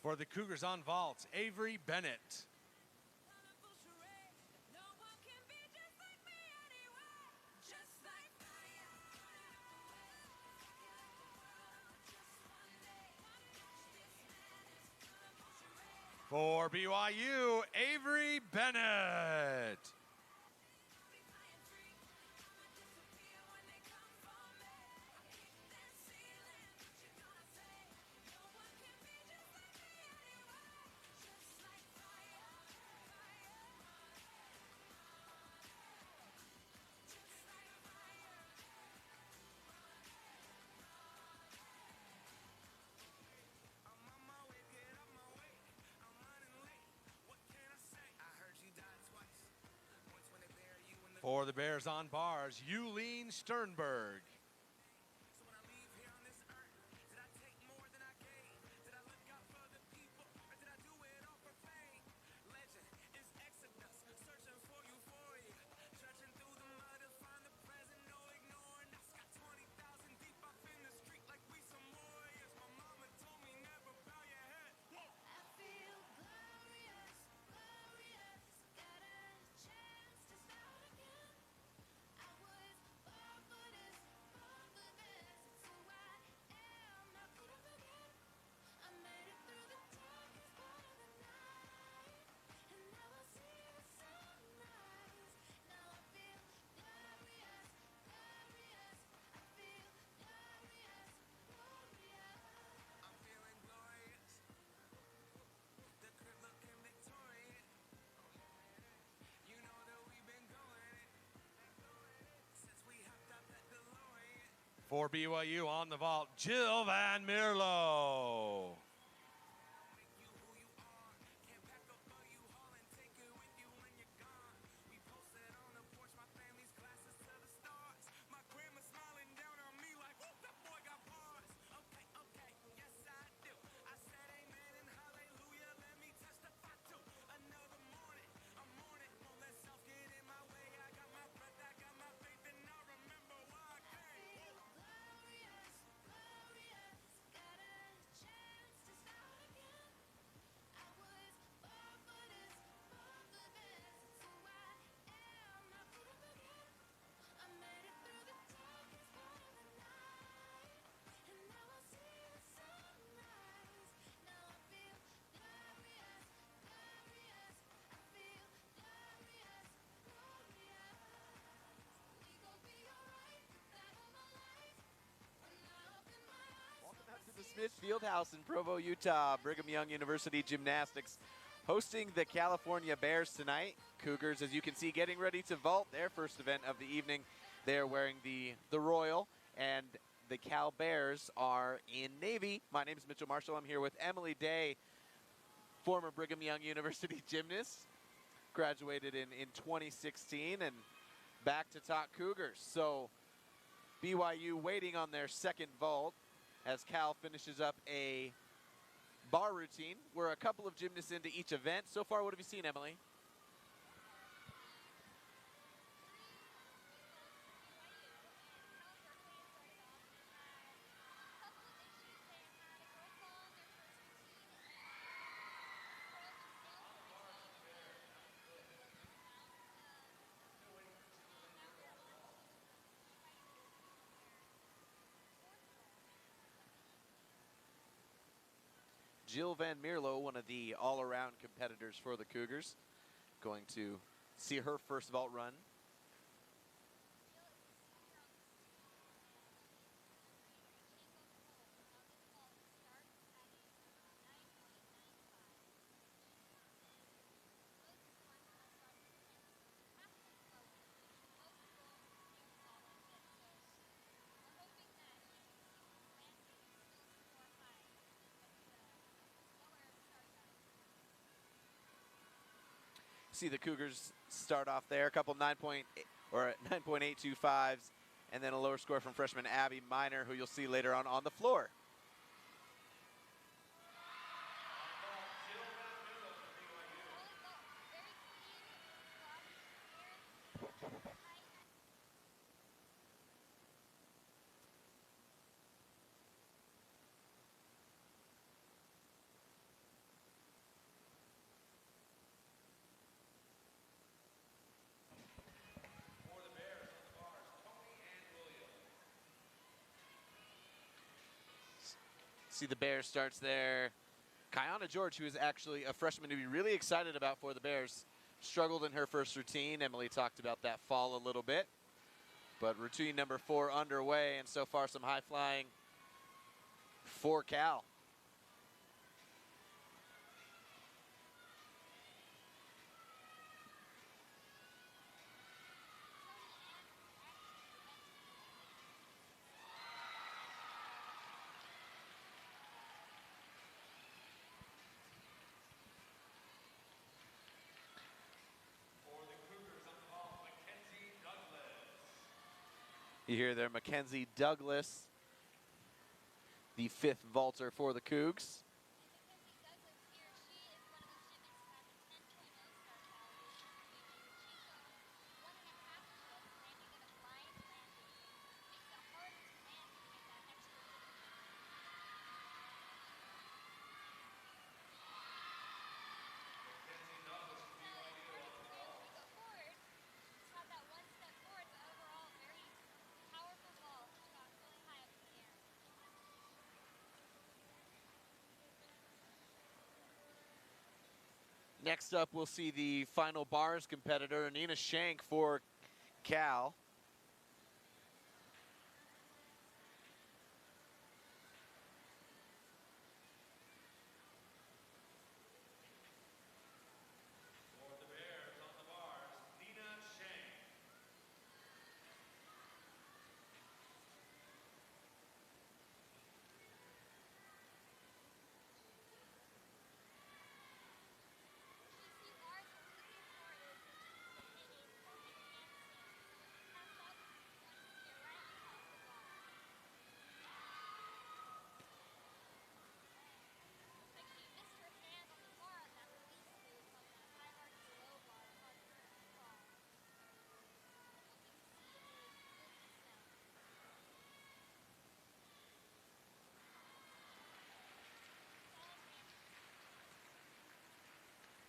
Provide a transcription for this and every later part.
For the Cougars on vault, Avery Bennett. For BYU, Avery Bennett. For the Bears on bars, Yuleen Sternberg. For BYU on the vault, Jill Van Mierlo. The Smith Fieldhouse in Provo, Utah. Brigham Young University Gymnastics hosting the California Bears tonight. Cougars, as you can see, getting ready to vault their first event of the evening. They're wearing the Royal, and the Cal Bears are in Navy. My name is Mitchell Marshall. I'm here with Emily Day, former Brigham Young University gymnast, graduated in 2016, and back to talk Cougars. So BYU waiting on their second vault as Cal finishes up a bar routine. We're a couple of gymnasts into each event. So far, what have you seen, Emily? Jill Van Mierlo, one of the all-around competitors for the Cougars, going to see her first vault run. See the Cougars start off there, a couple 9.825s, and then a lower score from freshman Abby Miner, who you'll see later on the floor. See the Bears starts there. Kiana George, who is actually a freshman to be really excited about for the Bears, struggled in her first routine. Emily talked about that fall a little bit. But routine number 4 underway, and so far some high flying for Cal. You hear there, Mackenzie Douglas, the 5th vaulter for the Cougs. Next up, we'll see the final bars competitor, Nina Shank for Cal. For the Bears on the bars, Nina Shank.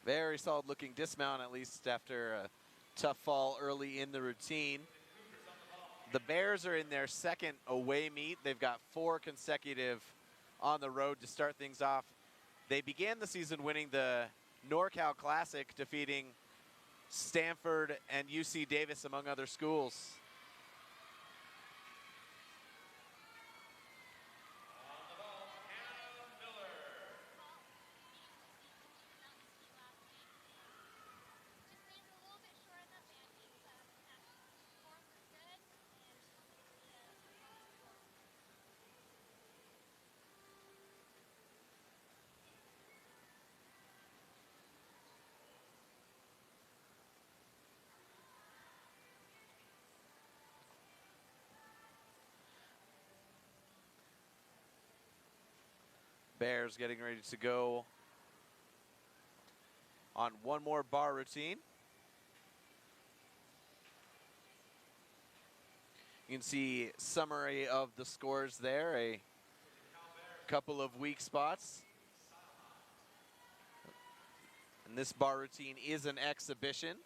Very solid looking dismount, at least after a tough fall early in the routine. The Bears are in their second away meet. They've got 4 consecutive on the road to start things off. They began the season winning the NorCal Classic, defeating Stanford and UC Davis, among other schools. Bears getting ready to go on one more bar routine. You can see summary of the scores there, a couple of weak spots. And this bar routine is an exhibition.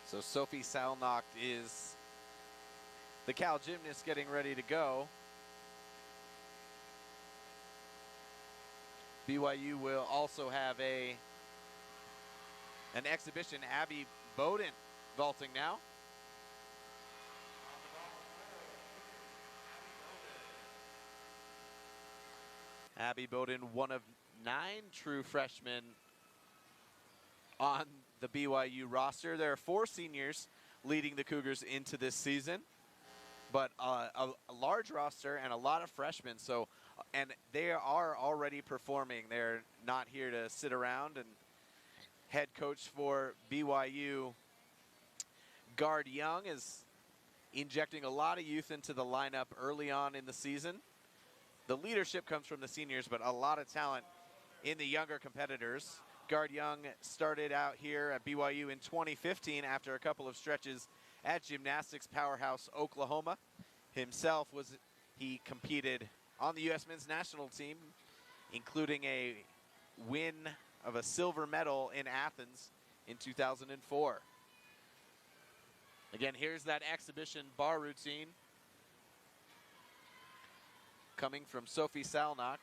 So Sophie Salnocht is the Cal gymnast getting ready to go. BYU will also have an exhibition. Abby Bowden vaulting now. Abby Bowden, one of 9 true freshmen on the BYU roster. There are 4 seniors leading the Cougars into this season, but a large roster and a lot of freshmen. So, and they are already performing. They're not here to sit around. And head coach for BYU, Guard Young, is injecting a lot of youth into the lineup early on in the season. the leadership comes from the seniors, but a lot of talent in the younger competitors. Guard Young started out here at BYU in 2015 after a couple of stretches at gymnastics powerhouse Oklahoma. He competed on the U.S. men's national team, including a win of a silver medal in Athens in 2004. Again, here's that exhibition bar routine coming from Sophie Salnacht.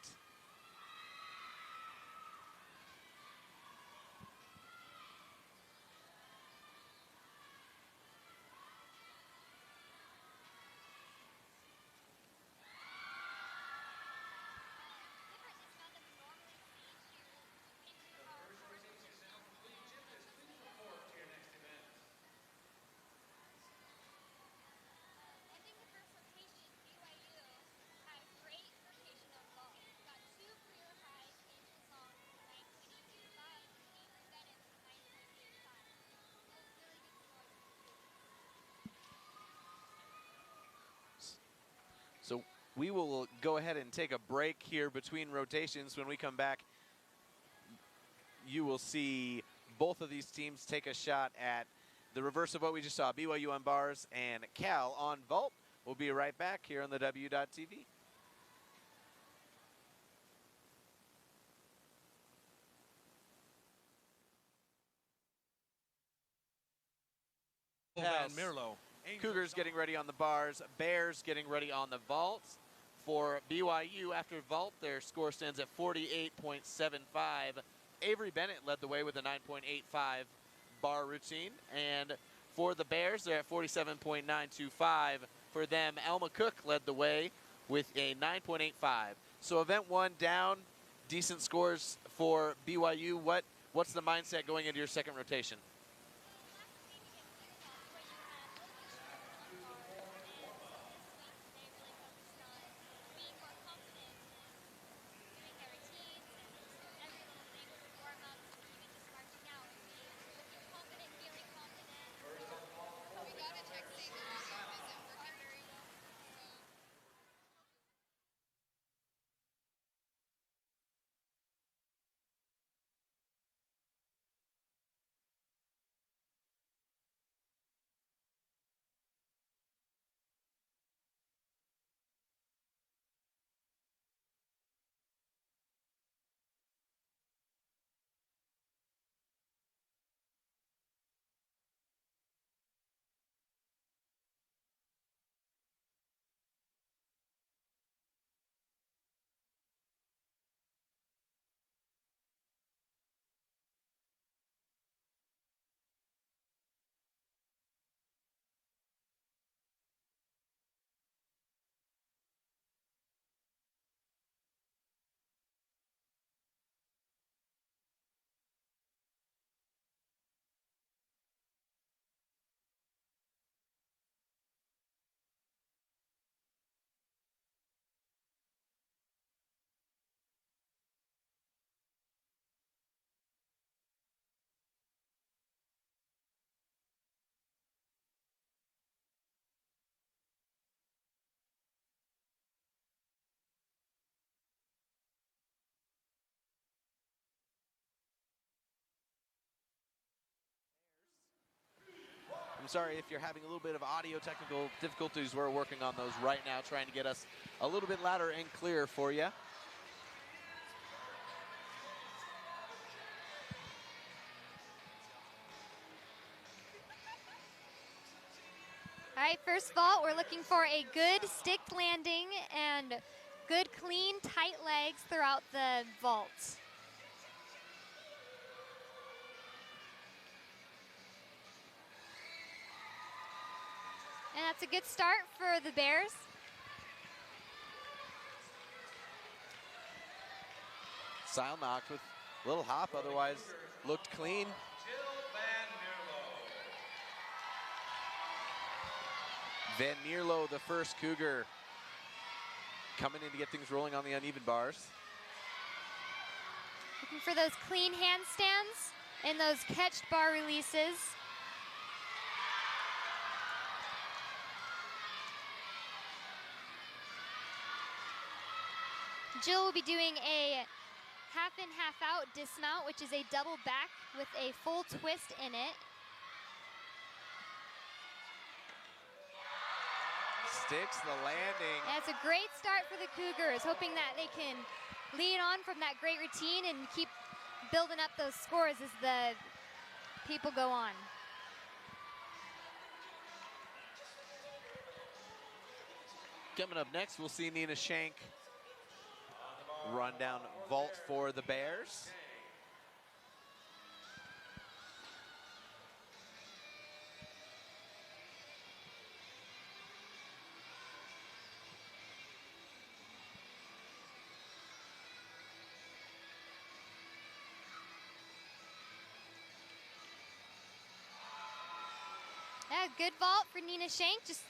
So we will go ahead and take a break here between rotations. When we come back, you will see both of these teams take a shot at the reverse of what we just saw, BYU on bars and Cal on vault. We'll be right back here on the W.TV. Van Mierlo. Cougars getting ready on the bars, Bears getting ready on the vaults. For BYU, after vault, their score stands at 48.75. Avery Bennett led the way with a 9.85 bar routine. And for the Bears, they're at 47.925. For them, Alma Cook led the way with a 9.85. So event one down, decent scores for BYU. What's the mindset going into your second rotation? I'm sorry if you're having a little bit of audio technical difficulties. We're working on those right now, trying to get us a little bit louder and clearer for you. All right, first vault, we're looking for a good stick landing and good, clean, tight legs throughout the vault. And that's a good start for the Bears. Salnacht with a little hop, otherwise looked clean. Van Mierlo, the first Cougar, coming in to get things rolling on the uneven bars. Looking for those clean handstands and those catched bar releases. Jill will be doing a half in, half out dismount, which is a double back with a full twist in it. Sticks the landing. That's a great start for the Cougars, hoping that they can lead on from that great routine and keep building up those scores as the people go on. Coming up next, we'll see Nina Shank run down vault for the Bears. Yeah, good vault for Nina Shank. Just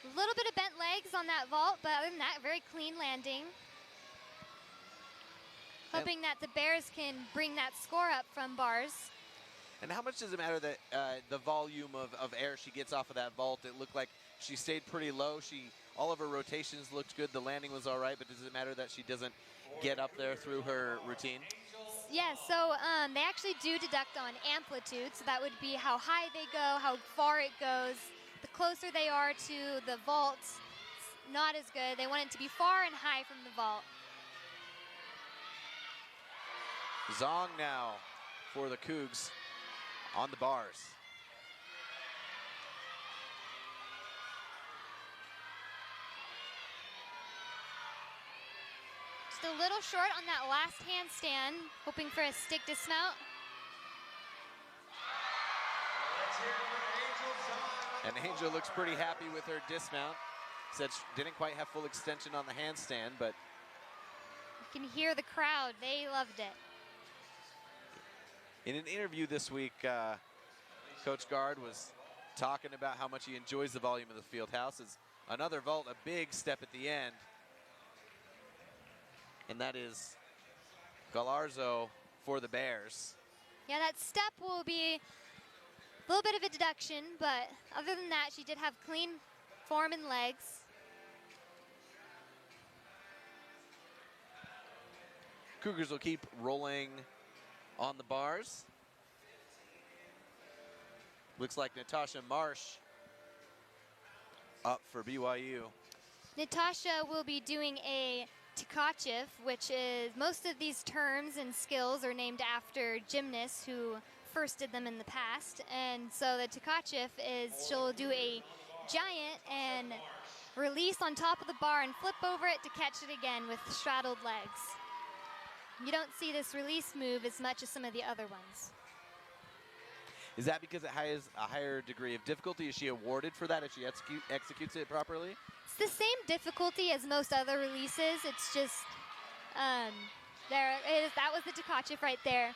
a little bit of bent legs on that vault, but other than that, very clean landing. Hoping that the Bears can bring that score up from bars. And how much does it matter that the volume of air she gets off of that vault? It looked like she stayed pretty low. All of her rotations looked good. The landing was all right, but does it matter that she doesn't get up there through her routine? Yeah, so they actually do deduct on amplitude, so that would be how high they go, how far it goes. The closer they are to the vault, it's not as good. They want it to be far and high from the vault. Zong now for the Cougs on the bars. Just a little short on that last handstand, hoping for a stick dismount. And Angel looks pretty happy with her dismount. Said she didn't quite have full extension on the handstand, but You can hear the crowd. They loved it. in an interview this week, Coach Gard was talking about how much he enjoys the volume of the field house. It's another vault, a big step at the end. And that is Galarzo for the Bears. Yeah, that step will be a little bit of a deduction, but other than that, she did have clean form and legs. Cougars will keep rolling on the bars. Looks like Natasha Marsh up for BYU. Natasha will be doing a Tkachev, which is, most of these terms and skills are named after gymnasts who first did them in the past. And so the Tkachev is, she'll do a giant and release on top of the bar and flip over it to catch it again with straddled legs. You don't see this release move as much as some of the other ones. Is that because it has a higher degree of difficulty? Is she awarded for that if she executes it properly? It's the same difficulty as most other releases. It's just, that was the Tkachev right there.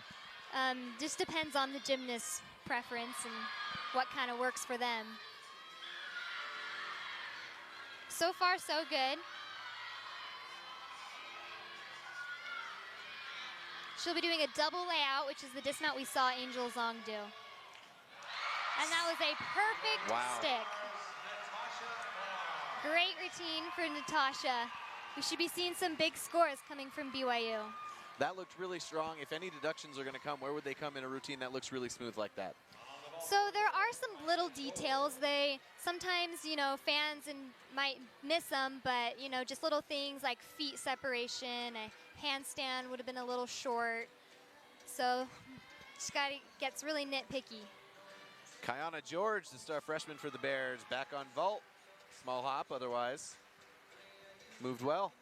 Just depends on the gymnast's preference and what kind of works for them. So far, so good. She'll be doing a double layout, which is the dismount we saw Angel Zong do. And that was a perfect stick. Great routine for Natasha. We should be seeing some big scores coming from BYU. That looked really strong. If any deductions are going to come, where would they come in a routine that looks really smooth like that? So there are some little details. They sometimes, fans might miss them, but, just little things like feet separation, a handstand would have been a little short. So gets really nitpicky. Kiana George, the star freshman for the Bears, back on vault. Small hop otherwise. Moved well.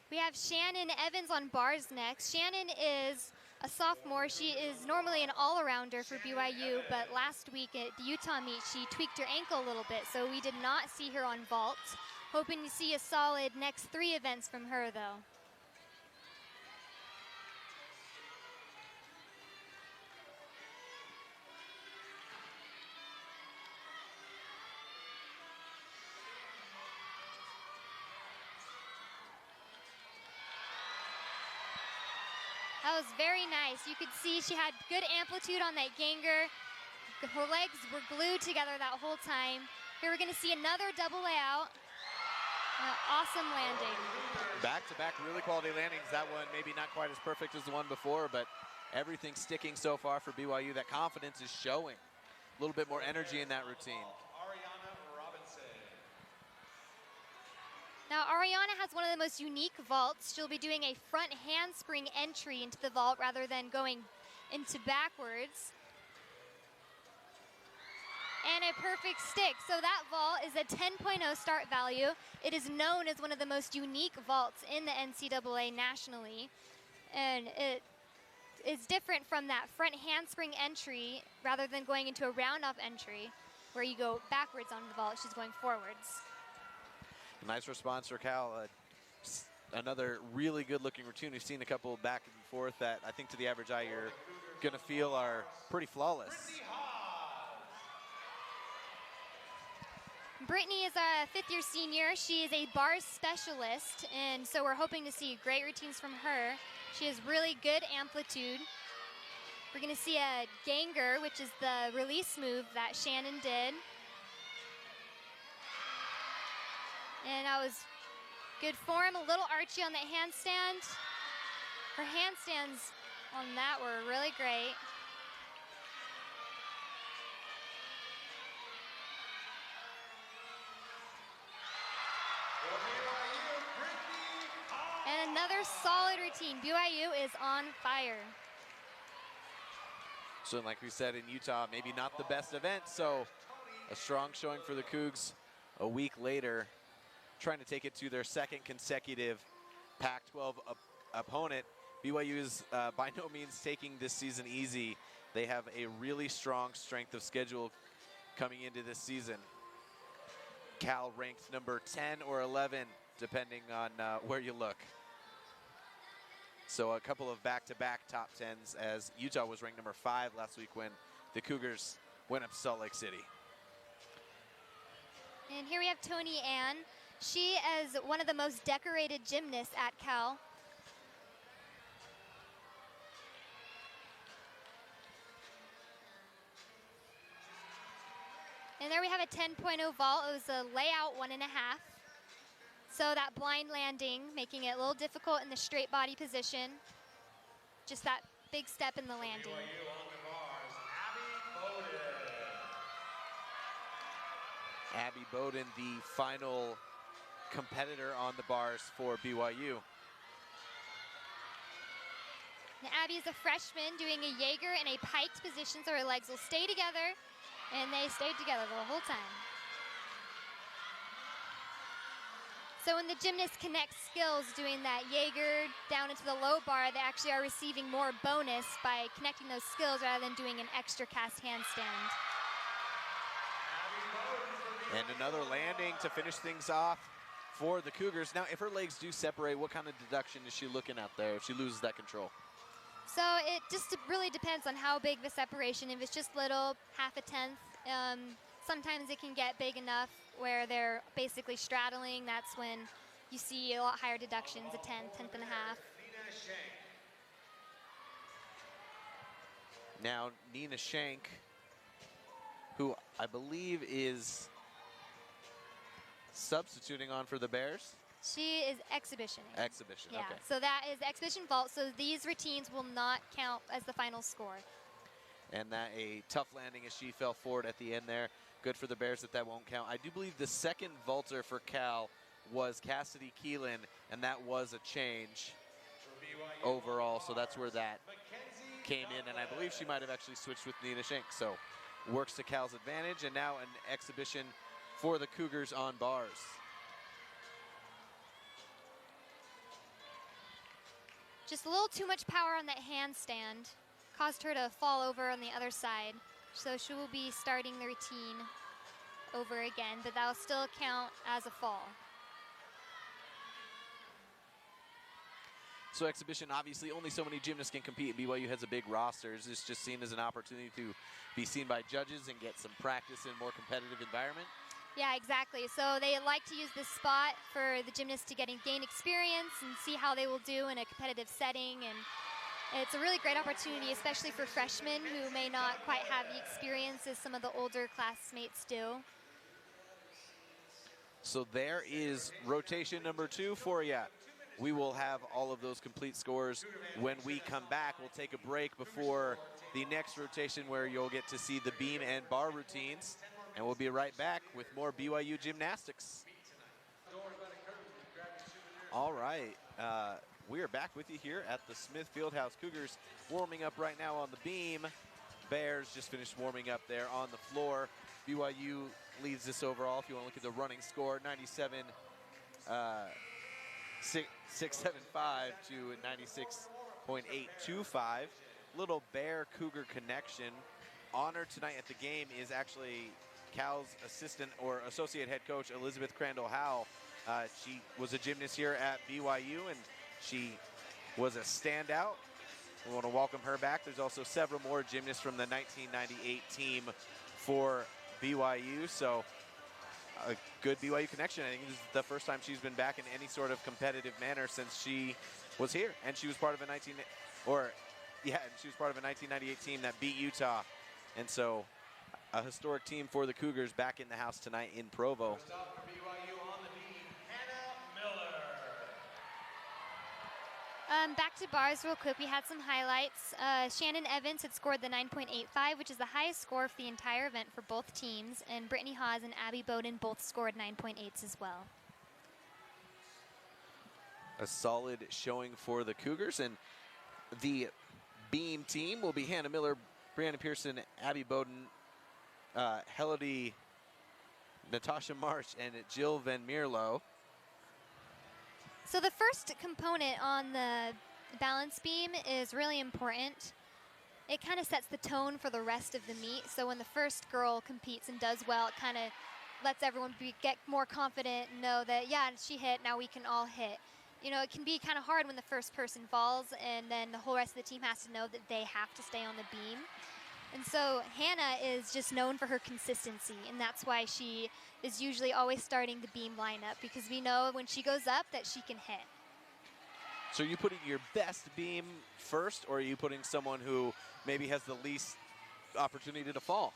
We have Shannon Evans on bars next. Shannon is a sophomore. She is normally an all-arounder for BYU, but last week at the Utah meet, she tweaked her ankle a little bit, so we did not see her on vault. Hoping to see a solid next 3 events from her, though. That was very nice. You could see she had good amplitude on that ganger. Her legs were glued together that whole time. Here we're going to see another double layout. Awesome landing. Back-to-back really quality landings. That one maybe not quite as perfect as the one before, but everything's sticking so far for BYU. That confidence is showing. A little bit more energy in that routine. Now, Ariana has one of the most unique vaults. She'll be doing a front handspring entry into the vault rather than going into backwards. And a perfect stick. So that vault is a 10.0 start value. It is known as one of the most unique vaults in the NCAA nationally. And it is different from that front handspring entry rather than going into a round-off entry where you go backwards on the vault. She's going forwards. Nice response for Cal. Another really good-looking routine. We've seen a couple back and forth that I think to the average eye you're going to feel are pretty flawless. Brittany is a fifth-year senior. She is a bars specialist, and so we're hoping to see great routines from her. She has really good amplitude. We're going to see a ganger, which is the release move that Shannon did. And that was good form, a little archy on that handstand. Her handstands on that were really great. And another solid routine. BYU is on fire. So like we said in Utah, maybe not the best event, so a strong showing for the Cougs a week later, trying to take it to their second consecutive Pac-12 opponent. BYU is by no means taking this season easy. They have a really strong strength of schedule coming into this season. Cal ranked number 10 or 11, depending on where you look. So a couple of back-to-back top 10s, as Utah was ranked number 5 last week when the Cougars went up to Salt Lake City. And here we have Tony Ann. She is one of the most decorated gymnasts at Cal. And there we have a 10.0 vault. It was a layout 1.5. So that blind landing, making it a little difficult in the straight body position. Just that big step in the landing. Abby Bowden, the final competitor on the bars for BYU. Now, Abby is a freshman doing a Jaeger in a piked position, so her legs will stay together, and they stayed together the whole time. So when the gymnast connects skills doing that Jaeger down into the low bar, they actually are receiving more bonus by connecting those skills rather than doing an extra cast handstand. And another landing to finish things off for the Cougars. Now, if her legs do separate, what kind of deduction is she looking at there if she loses that control? So it just really depends on how big the separation. If it's just little, half a tenth, sometimes it can get big enough where they're basically straddling. That's when you see a lot higher deductions, a tenth, tenth and a half. Now, Nina Shank, who I believe is substituting on for the Bears. She is exhibitioning. Exhibition, yeah, okay. So that is exhibition vault, so these routines will not count as the final score. And that a tough landing as she fell forward at the end there. Good for the Bears that won't count. I do believe the second vaulter for Cal was Cassidy Keelan, and that was a change overall, so that's where that came in, and I believe she might have actually switched with Nina Shank, so works to Cal's advantage, and now an exhibition for the Cougars on bars. Just a little too much power on that handstand caused her to fall over on the other side. So she will be starting the routine over again, but that will still count as a fall. So exhibition, obviously only so many gymnasts can compete. BYU has a big roster. It's just seen as an opportunity to be seen by judges and get some practice in a more competitive environment. Yeah, exactly. So they like to use this spot for the gymnasts to gain experience and see how they will do in a competitive setting. And It's a really great opportunity, especially for freshmen who may not quite have the experience as some of the older classmates do. So there is rotation number 2 for you. We will have all of those complete scores when we come back. We'll take a break before the next rotation where you'll get to see the beam and bar routines. And we'll be right back with more BYU gymnastics. All right, we are back with you here at the Smith Fieldhouse. Cougars warming up right now on the beam. Bears just finished warming up there on the floor. BYU leads this overall. If you want to look at the running score, 96.75 to 96.825. Little Bear Cougar connection. Honored tonight at the game is actually Cal's assistant or associate head coach, Elizabeth Crandall Howell. She was a gymnast here at BYU, and she was a standout. We want to welcome her back. There's also several more gymnasts from the 1998 team for BYU, so a good BYU connection. I think this is the first time she's been back in any sort of competitive manner since she was here, and she was part of a 1998 team that beat Utah, and so a historic team for the Cougars back in the house tonight in Provo. Back to bars real quick. We had some highlights. Shannon Evans had scored the 9.85, which is the highest score for the entire event for both teams. And Brittany Hawes and Abby Bowden both scored 9.8s as well. A solid showing for the Cougars. And the beam team will be Hannah Miller, Brianna Pearson, Abby Bowden, Helody, Natasha Marsh, and Jill Van Mierlo. So the first component on the balance beam is really important. It kind of sets the tone for the rest of the meet. So when the first girl competes and does well, it kind of lets everyone get more confident and know that, yeah, she hit, now we can all hit. You know, it can be kind of hard when the first person falls, and then the whole rest of the team has to know that they have to stay on the beam. And so Hannah is just known for her consistency, and that's why she is usually always starting the beam lineup, because we know when she goes up that she can hit. So are you putting your best beam first, or are you putting someone who maybe has the least opportunity to fall?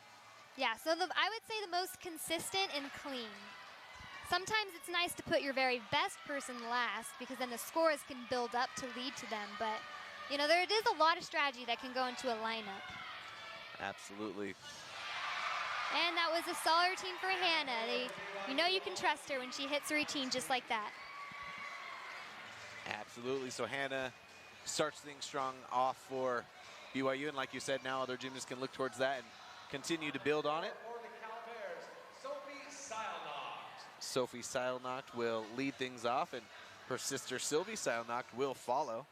Yeah, so I would say the most consistent and clean. Sometimes it's nice to put your very best person last, because then the scores can build up to lead to them. But, you know, there is a lot of strategy that can go into a lineup. Absolutely. And that was a solid routine for Hannah. You know you can trust her when she hits a routine just like that. Absolutely. So Hannah starts things strong off for BYU, and like you said, now other gymnasts can look towards that and continue to build on it. Sophie Seilnacht will lead things off, and her sister Sylvie Seilnacht will follow.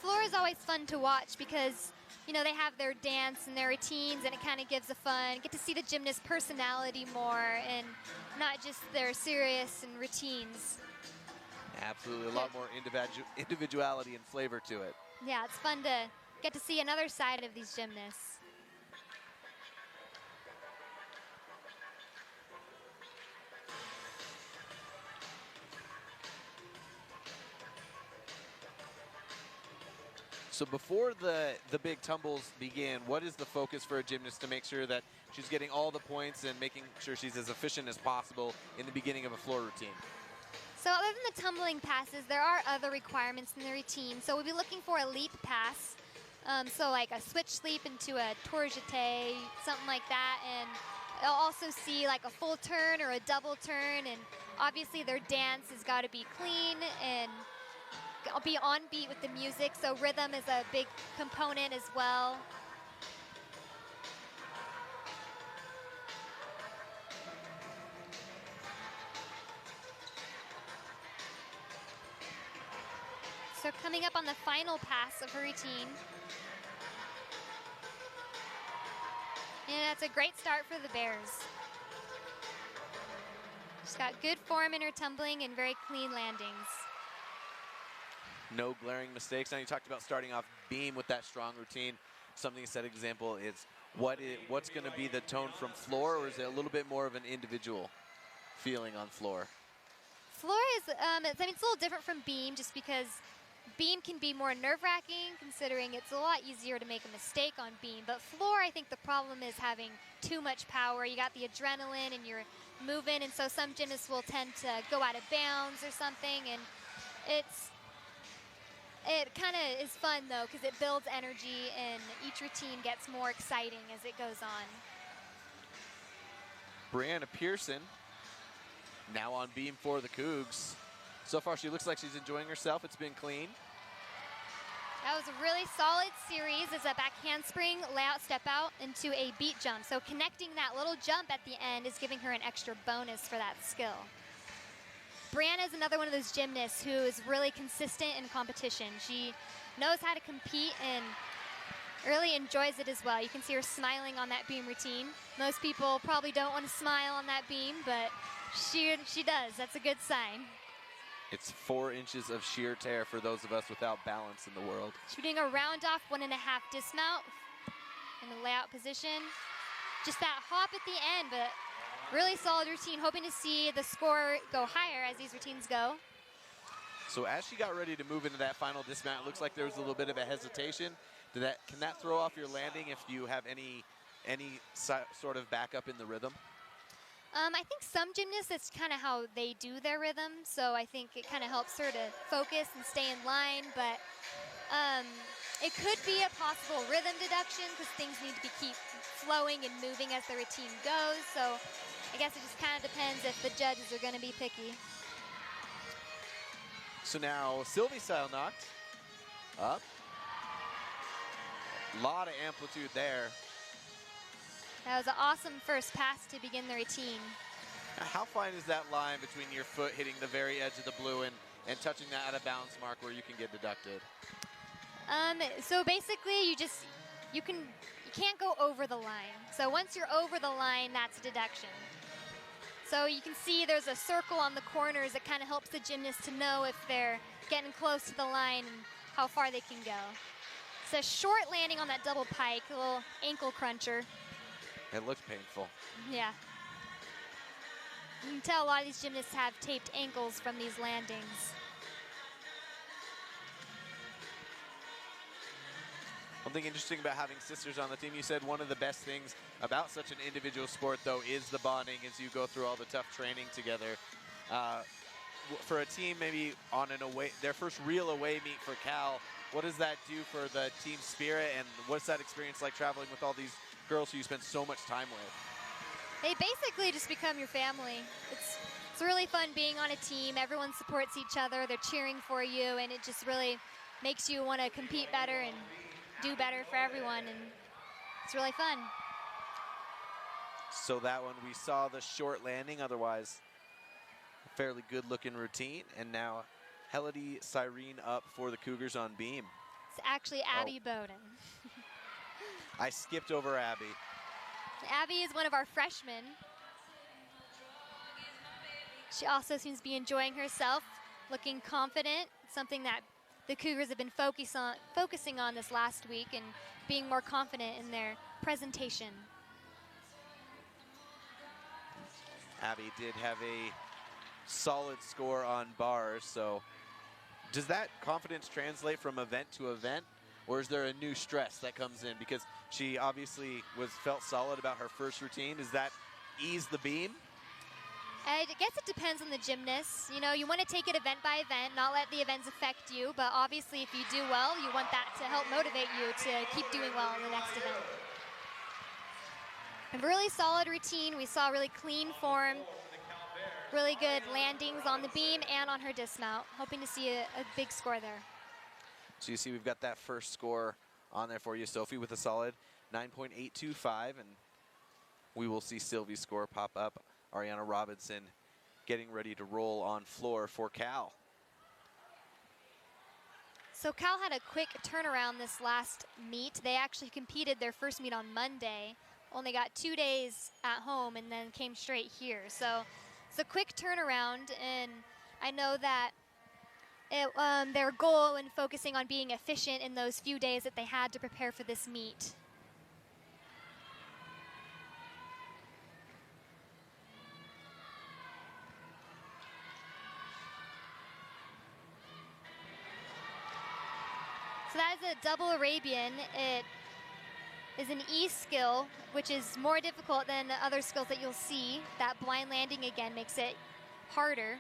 Floor is always fun to watch because, you know, they have their dance and their routines, and it kind of gives a fun, get to see the gymnast personality more and not just their serious and routines. Absolutely, a lot more individuality and flavor to it. Yeah, it's fun to get to see another side of these gymnasts. So before the big tumbles begin, what is the focus for a gymnast to make sure that she's getting all the points and making sure she's as efficient as possible in the beginning of a floor routine? So other than the tumbling passes, there are other requirements in the routine. So we'll be looking for a leap pass. So like a switch leap into a tour jeté, something like that. And they'll also see like a full turn or a double turn. And obviously their dance has got to be clean and I'll be on beat with the music, so rhythm is a big component as well. So coming up on the final pass of her routine. And that's a great start for the Bears. She's got good form in her tumbling and very clean landings. No glaring mistakes. Now you talked about starting off beam with that strong routine. Something to set example is what's going to be the tone from floor, or is it a little bit more of an individual feeling on floor? Floor is, I mean, it's a little different from beam just because beam can be more nerve-wracking considering it's a lot easier to make a mistake on beam. But floor, I think the problem is having too much power. You got the adrenaline and you're moving, and so some gymnasts will tend to go out of bounds or something, and it kind of is fun though because it builds energy and each routine gets more exciting as it goes on. Brianna Pearson now on beam for the Cougs. So far, she looks like she's enjoying herself. It's been clean. That was a really solid series as a back handspring, layout, step out into a beat jump. So connecting that little jump at the end is giving her an extra bonus for that skill. Brianna is another one of those gymnasts who is really consistent in competition. She knows how to compete and really enjoys it as well. You can see her smiling on that beam routine. Most people probably don't want to smile on that beam, but she does. That's a good sign. It's 4 inches of sheer tear for those of us without balance in the world. Shooting a round off 1.5 dismount in the layout position. Just that hop at the end, but really solid routine. Hoping to see the score go higher as these routines go. So as she got ready to move into that final dismount, it looks like there was a little bit of a hesitation. Can that throw off your landing if you have any sort of backup in the rhythm? I think some gymnasts, that's kind of how they do their rhythm. So I think it kind of helps her to focus and stay in line. But it could be a possible rhythm deduction because things need to keep flowing and moving as the routine goes. So I guess it just kind of depends if the judges are going to be picky. So now Sylvie style knocked up. Lot of amplitude there. That was an awesome first pass to begin the routine. Now, how fine is that line between your foot hitting the very edge of the blue and touching that out of bounds mark where you can get deducted? So basically you can't go over the line. So once you're over the line, that's a deduction. So you can see there's a circle on the corners that kind of helps the gymnast to know if they're getting close to the line and how far they can go. It's a short landing on that double pike, a little ankle cruncher. It looks painful. Yeah. You can tell a lot of these gymnasts have taped ankles from these landings. Something interesting about having sisters on the team, you said one of the best things about such an individual sport, though, is the bonding as you go through all the tough training together. For a team maybe on an away, their first real away meet for Cal, what does that do for the team spirit, and what's that experience like traveling with all these girls who you spend so much time with? They basically just become your family. It's really fun being on a team. Everyone supports each other. They're cheering for you, and it just really makes you want to compete better and do better for everyone, and it's really fun. So that one, we saw the short landing, otherwise a fairly good-looking routine, and now Helody Cyrene up for the Cougars on beam. It's actually Abby Bowden. I skipped over Abby. Abby is one of our freshmen. She also seems to be enjoying herself, looking confident, something that the Cougars have been focusing on this last week and being more confident in their presentation. Abby did have a solid score on bars, so does that confidence translate from event to event, or is there a new stress that comes in? Because she obviously felt solid about her first routine. Does that ease the beam? I guess it depends on the gymnast. You know, you want to take it event by event, not let the events affect you, but obviously if you do well, you want that to help motivate you to keep doing well in the next event. A really solid routine. We saw really clean form, really good landings on the beam and on her dismount. Hoping to see a big score there. So you see we've got that first score on there for you, Sophie, with a solid 9.825, and we will see Sylvie's score pop up. Ariana Robinson getting ready to roll on floor for Cal. So Cal had a quick turnaround this last meet. They actually competed their first meet on Monday. Only got 2 days at home and then came straight here. So it's a quick turnaround, and I know that their goal in focusing on being efficient in those few days that they had to prepare for this meet. the double Arabian, it is an E skill, which is more difficult than the other skills that you'll see. That blind landing again makes it harder.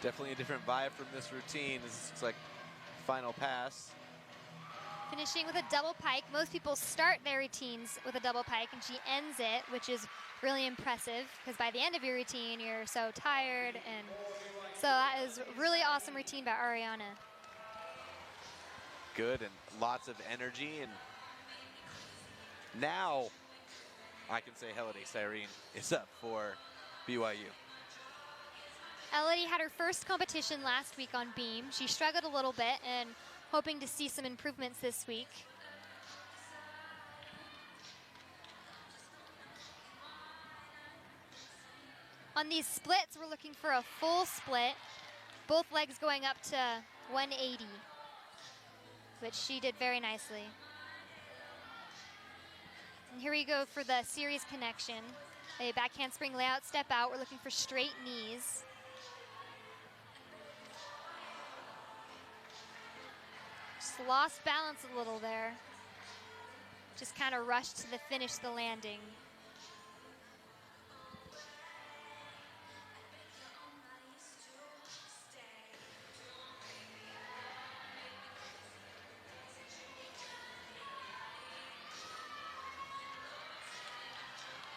Definitely a different vibe from this routine. This looks like final pass. Finishing with a double pike. Most people start their routines with a double pike, and she ends it, which is really impressive, because by the end of your routine, you're so tired. And so that is a really awesome routine by Ariana. Good, and lots of energy. And now I can say Helene Cyrene is up for BYU. Elodie had her first competition last week on beam. She struggled a little bit, and hoping to see some improvements this week. On these splits, we're looking for a full split, both legs going up to 180, which she did very nicely. And here we go for the series connection. A back handspring layout, step out. We're looking for straight knees. Just lost balance a little there. Just kind of rushed to the finish the landing.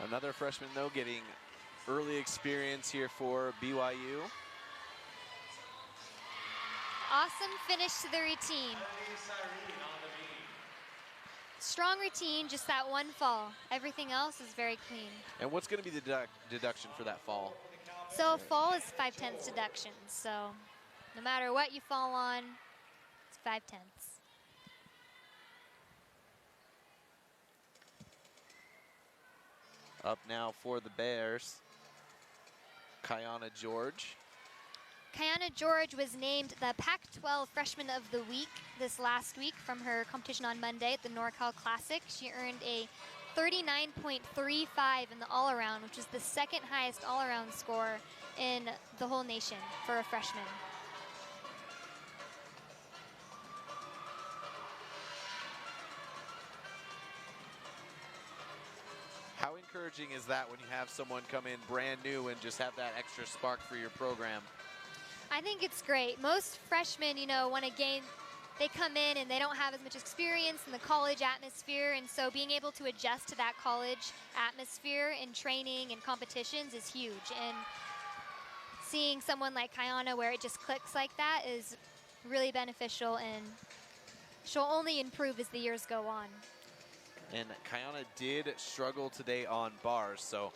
Another freshman, though, getting early experience here for BYU. Awesome finish to the routine. Strong routine, just that one fall. Everything else is very clean. And what's going to be the deduction for that fall? So fall is 5/10 deduction. So no matter what you fall on, it's 5/10. Up now for the Bears, Kiana George. Kiana George was named the Pac-12 Freshman of the Week this last week from her competition on Monday at the NorCal Classic. She earned a 39.35 in the all-around, which is the second highest all-around score in the whole nation for a freshman. How encouraging is that when you have someone come in brand new and just have that extra spark for your program? I think it's great. Most freshmen, want to gain, they come in and they don't have as much experience in the college atmosphere, and so being able to adjust to that college atmosphere in training and competitions is huge. And seeing someone like Kiana where it just clicks like that is really beneficial, and she'll only improve as the years go on. And Kiana did struggle today on bars, so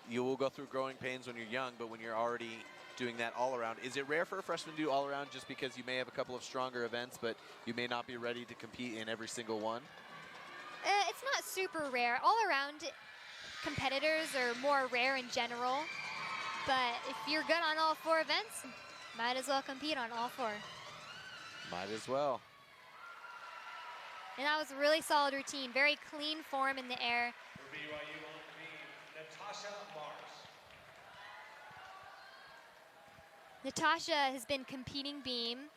you will go through growing pains when you're young, but when you're already doing that all around. Is it rare for a freshman to do all around just because you may have a couple of stronger events, but you may not be ready to compete in every single one? It's not super rare. All around competitors are more rare in general, but if you're good on all four events, might as well compete on all four. Might as well. And that was a really solid routine. Very clean form in the air. For BYU on the beam, Natasha Mars. Natasha has been competing beam.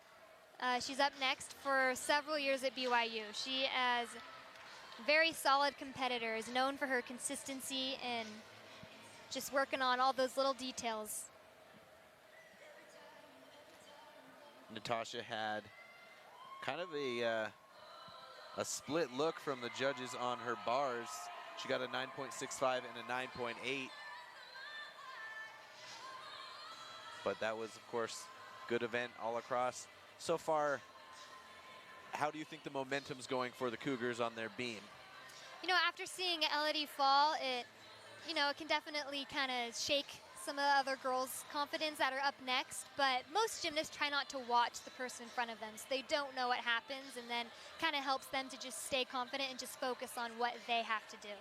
She's up next for several years at BYU. She, as a very solid competitor, is known for her consistency and just working on all those little details. Natasha had kind of a split look from the judges on her bars. She got a 9.65 and a 9.8. But that was, of course, good event all across. So far, how do you think the momentum's going for the Cougars on their beam? You know, after seeing Elodie fall, it can definitely kind of shake some of the other girls' confidence that are up next, but most gymnasts try not to watch the person in front of them, so they don't know what happens, and then kind of helps them to just stay confident and just focus on what they have to do.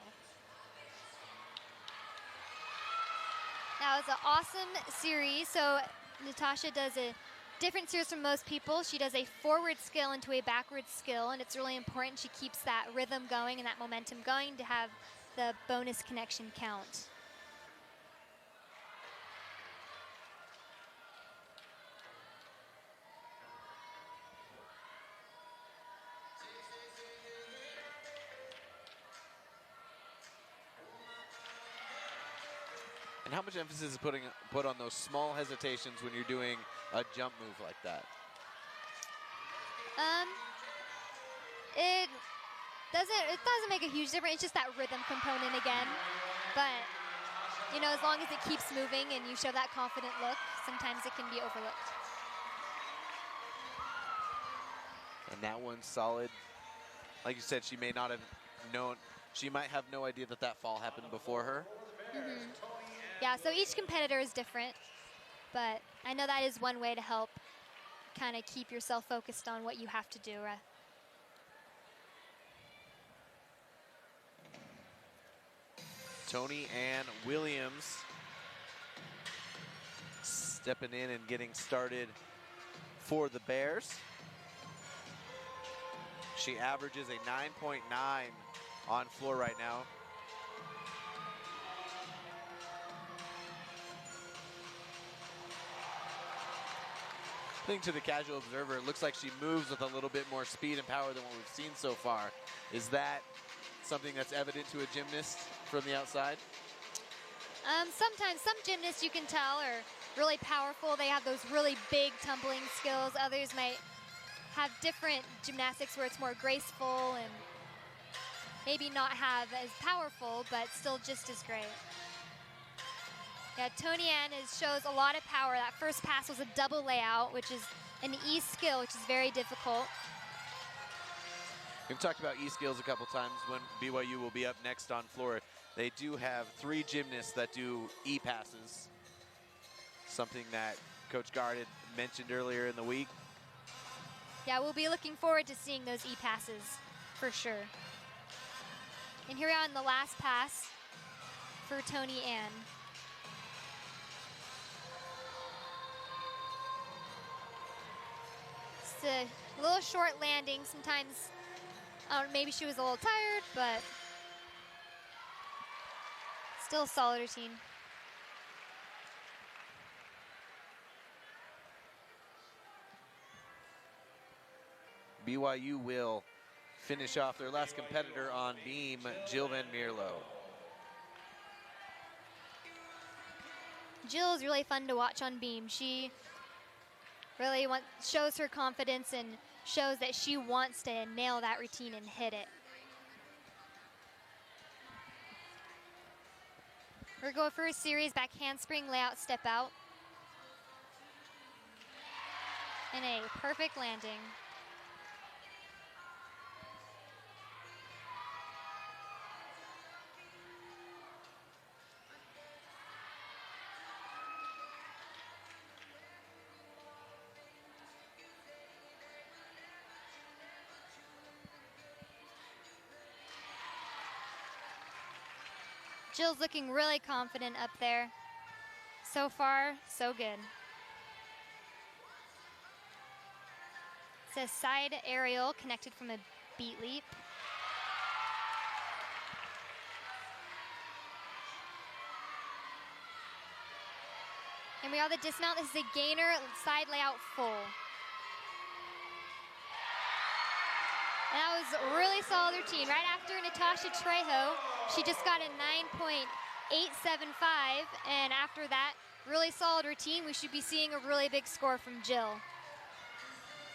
That was an awesome series. So Natasha does a different series from most people. She does a forward skill into a backward skill, and it's really important she keeps that rhythm going and that momentum going to have the bonus connection count. And how much emphasis is put on those small hesitations when you're doing a jump move like that? It doesn't make a huge difference. It's just that rhythm component again. But you know, as long as it keeps moving and you show that confident look, sometimes it can be overlooked. And that one's solid. Like you said, she may not have known. She might have no idea that that fall happened before her. Mm-hmm. Yeah, so each competitor is different, but I know that is one way to help kind of keep yourself focused on what you have to do. Tony Ann Williams stepping in and getting started for the Bears. She averages a 9.9 on floor right now. I think to the casual observer, it looks like she moves with a little bit more speed and power than what we've seen so far. Is that something that's evident to a gymnast from the outside? Sometimes some gymnasts you can tell are really powerful. They have those really big tumbling skills. Others might have different gymnastics where it's more graceful and maybe not have as powerful, but still just as great. Yeah, Tony Ann shows a lot of power. That first pass was a double layout, which is an E skill, which is very difficult. We've talked about E skills a couple times when BYU will be up next on floor. They do have 3 gymnasts that do E passes, something that Coach Gard had mentioned earlier in the week. Yeah, we'll be looking forward to seeing those E passes for sure. And here we are on the last pass for Tony Ann. It's a little short landing. Sometimes, maybe she was a little tired, but still a solid routine. BYU will finish off their last competitor on beam, Jill Van Mierlo. Jill is really fun to watch on beam. She really shows her confidence and shows that she wants to nail that routine and hit it. We're going for a series back handspring, layout, step out. And a perfect landing. Jill's looking really confident up there. So far, so good. It's a side aerial connected from a beat leap. And we are the dismount. This is a gainer side layout full. And that was a really solid routine. Right after Natasha Trejo, she just got a 9.875, and after that, really solid routine. We should be seeing a really big score from Jill.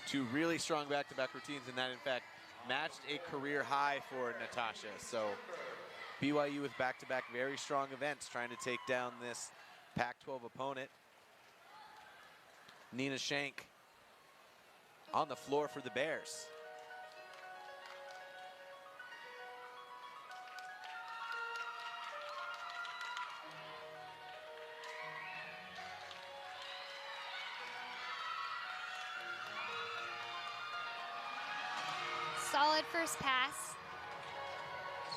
2 really strong back-to-back routines, and that, in fact, matched a career high for Natasha. So BYU with back-to-back very strong events trying to take down this Pac-12 opponent. Nina Shank on the floor for the Bears. solid first pass.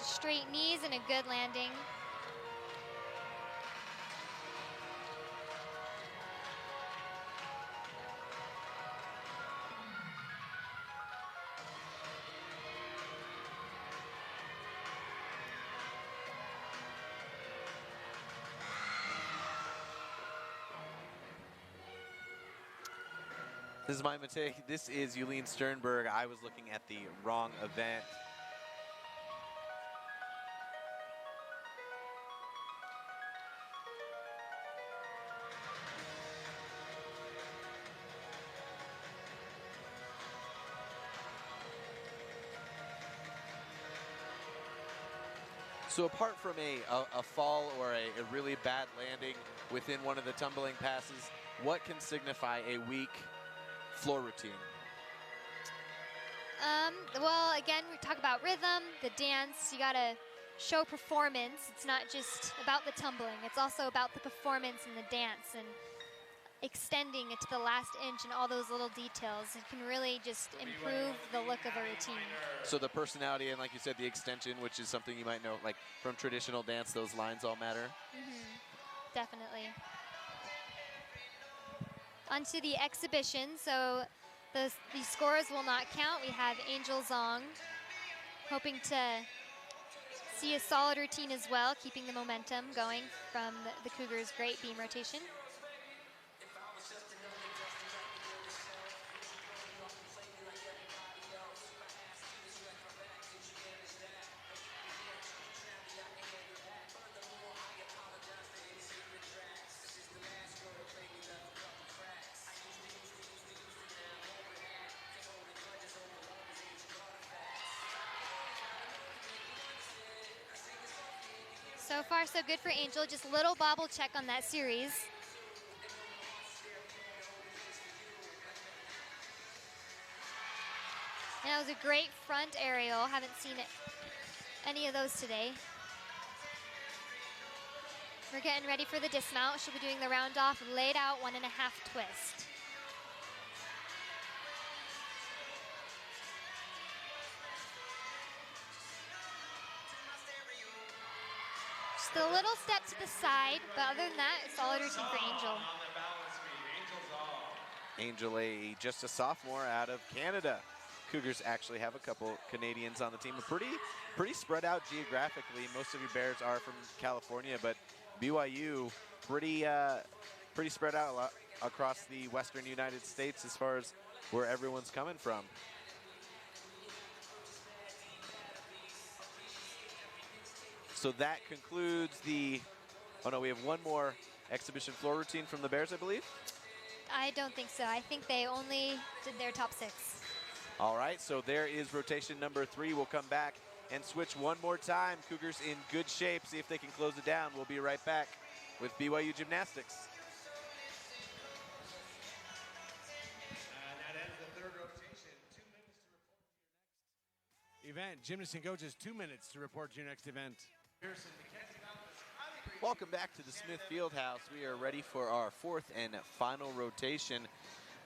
Straight knees and a good landing. This is my mistake. This is Yulene Sternberg. I was looking at the wrong event. So apart from a fall or a really bad landing within one of the tumbling passes, what can signify a weak floor routine? Well, again, we talk about rhythm, the dance. You gotta show performance. It's not just about the tumbling. It's also about the performance and the dance and extending it to the last inch and all those little details. It can really just improve the look of a routine. So the personality and, like you said, the extension, which is something you might know, like from traditional dance, those lines all matter. Definitely. Onto the exhibition. So the scores will not count. We have Angel Zong hoping to see a solid routine as well, keeping the momentum going from the Cougars' great beam rotation. So far, so good for Angel. Just little bobble check on that series. And that was a great front aerial. Haven't seen any of those today. We're getting ready for the dismount. She'll be doing the round off, laid out 1.5 twist. Just a little step to the side, but other than that, solid routine for Angel. Angel, just a sophomore out of Canada. Cougars actually have a couple Canadians on the team. Pretty spread out geographically. Most of your Bears are from California, but BYU pretty spread out across the western United States as far as where everyone's coming from. So that concludes the, oh no, we have one more exhibition floor routine from the Bears, I believe. I don't think so. I think they only did their top 6. All right, so there is rotation number 3. We'll come back and switch one more time. Cougars in good shape. See if they can close it down. We'll be right back with BYU Gymnastics. And that ends the third rotation. 2 minutes to report to your next event. Gymnasts and coaches, 2 minutes to report to your next event. Welcome back to the Smith Fieldhouse. We are ready for our 4th and final rotation.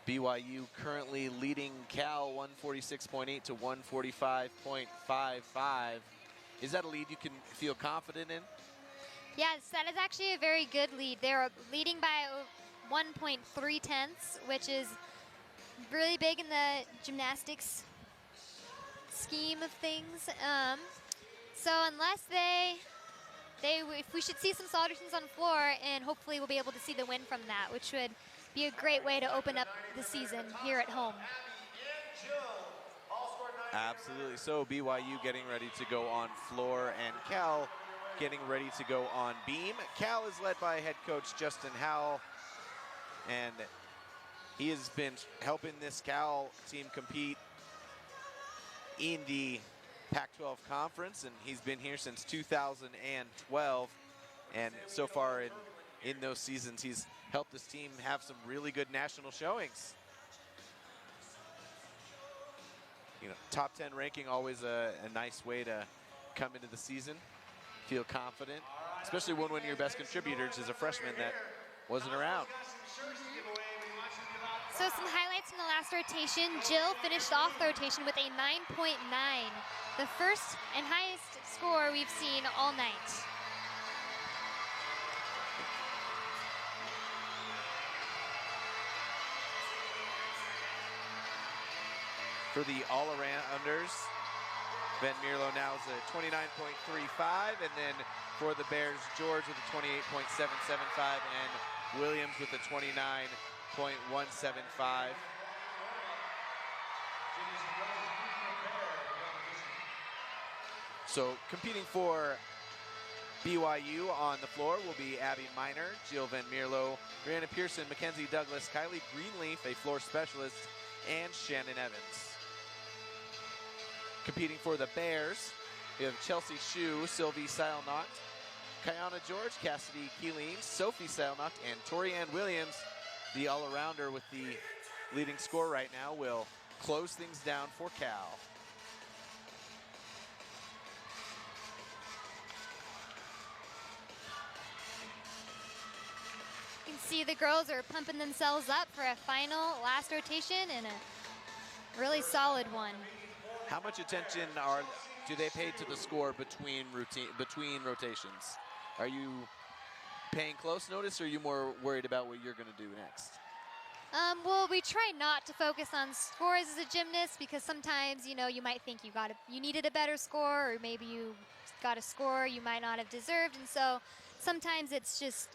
BYU currently leading Cal 146.8 to 145.55. Is that a lead you can feel confident in? Yes, that is actually a very good lead. They're leading by 1.3 tenths, which is really big in the gymnastics scheme of things. So unless if we should see some solid routines on the floor, and hopefully we'll be able to see the win from that, which would be a great way to open up the season here at home. Absolutely. So BYU getting ready to go on floor, and Cal getting ready to go on beam. Cal is led by head coach Justin Howell, and he has been helping this Cal team compete in the Pac-12 conference, and he's been here since 2012, and so far in those seasons he's helped this team have some really good national showings. You know, top 10 ranking, always a nice way to come into the season, feel confident, especially when one of your best contributors is a freshman that wasn't around. So some highlights from the last rotation. Jill finished off the rotation with a 9.9, the first and highest score we've seen all night. For the all-arounders, Van Mierlo now is a 29.35, and then for the Bears, George with a 28.775, and Williams with a 29.175. So competing for BYU on the floor will be Abby Miner, Jill Van Mierlo, Brianna Pearson, Mackenzie Douglas, Kylie Greenleaf, a floor specialist, and Shannon Evans. Competing for the Bears, we have Chelsea Shue, Sylvie Seilnacht, Kayana George, Cassidy Keeling, Sophie Seilnacht, and Torianne Williams. The all-arounder with the leading score right now will close things down for Cal. You can see the girls are pumping themselves up for a final last rotation and a really solid one. How much attention do they pay to the score between rotations? Are you paying close notice, or are you more worried about what you're going to do next? Well, we try not to focus on scores as a gymnast, because sometimes, you know, you might think you needed a better score, or maybe you got a score you might not have deserved, and so sometimes it's just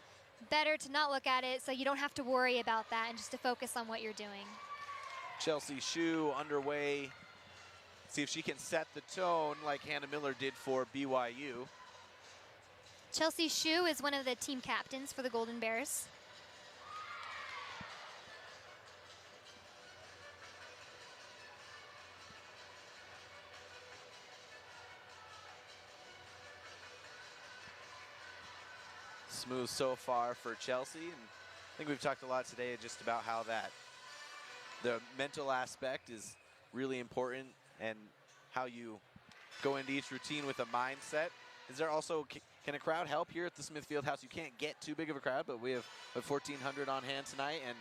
better to not look at it so you don't have to worry about that and just to focus on what you're doing. Chelsea Shue underway. See if she can set the tone like Hannah Miller did for BYU. Chelsea Shue is one of the team captains for the Golden Bears. Smooth so far for Chelsea, and I think we've talked a lot today just about how the mental aspect is really important, and how you go into each routine with a mindset. Is there also, can a crowd help here at the Smith Fieldhouse? You can't get too big of a crowd, but we have 1,400 on hand tonight, and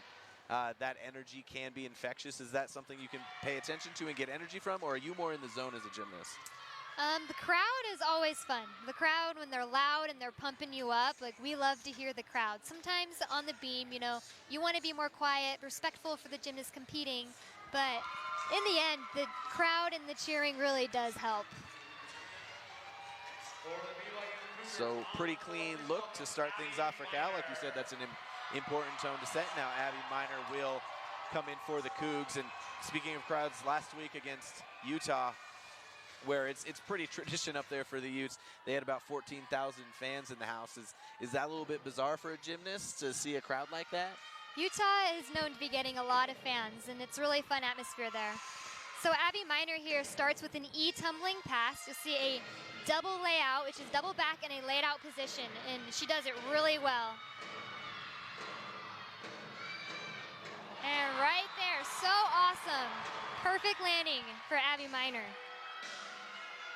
that energy can be infectious. Is that something you can pay attention to and get energy from, or are you more in the zone as a gymnast? The crowd is always fun. The crowd, when they're loud and they're pumping you up, like, we love to hear the crowd. Sometimes on the beam, you know, you want to be more quiet, respectful for the gymnast competing, but in the end, the crowd and the cheering really does help. So pretty clean look to start things off for Cal. Like you said, that's an important tone to set. Now Abby Miner will come in for the Cougs. And speaking of crowds, last week against Utah, where it's pretty tradition up there for the Utes, they had about 14,000 fans in the house. Is that a little bit bizarre for a gymnast to see a crowd like that? Utah is known to be getting a lot of fans, and it's really fun atmosphere there. So Abby Miner here starts with an E tumbling pass. You'll see a double layout, which is double back in a laid out position, and she does it really well. And right there, so awesome. Perfect landing for Abby Miner.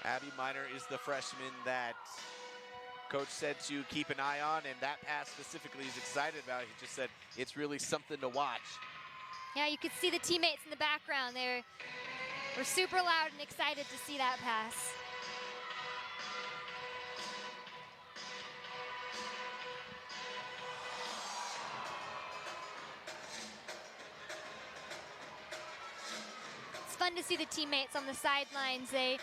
Abby Miner is the freshman that Coach said to keep an eye on, and that pass specifically he's excited about. He just said it's really something to watch. Yeah, you could see the teammates in the background. They were super loud and excited to see that pass. It's fun to see the teammates on the sidelines. They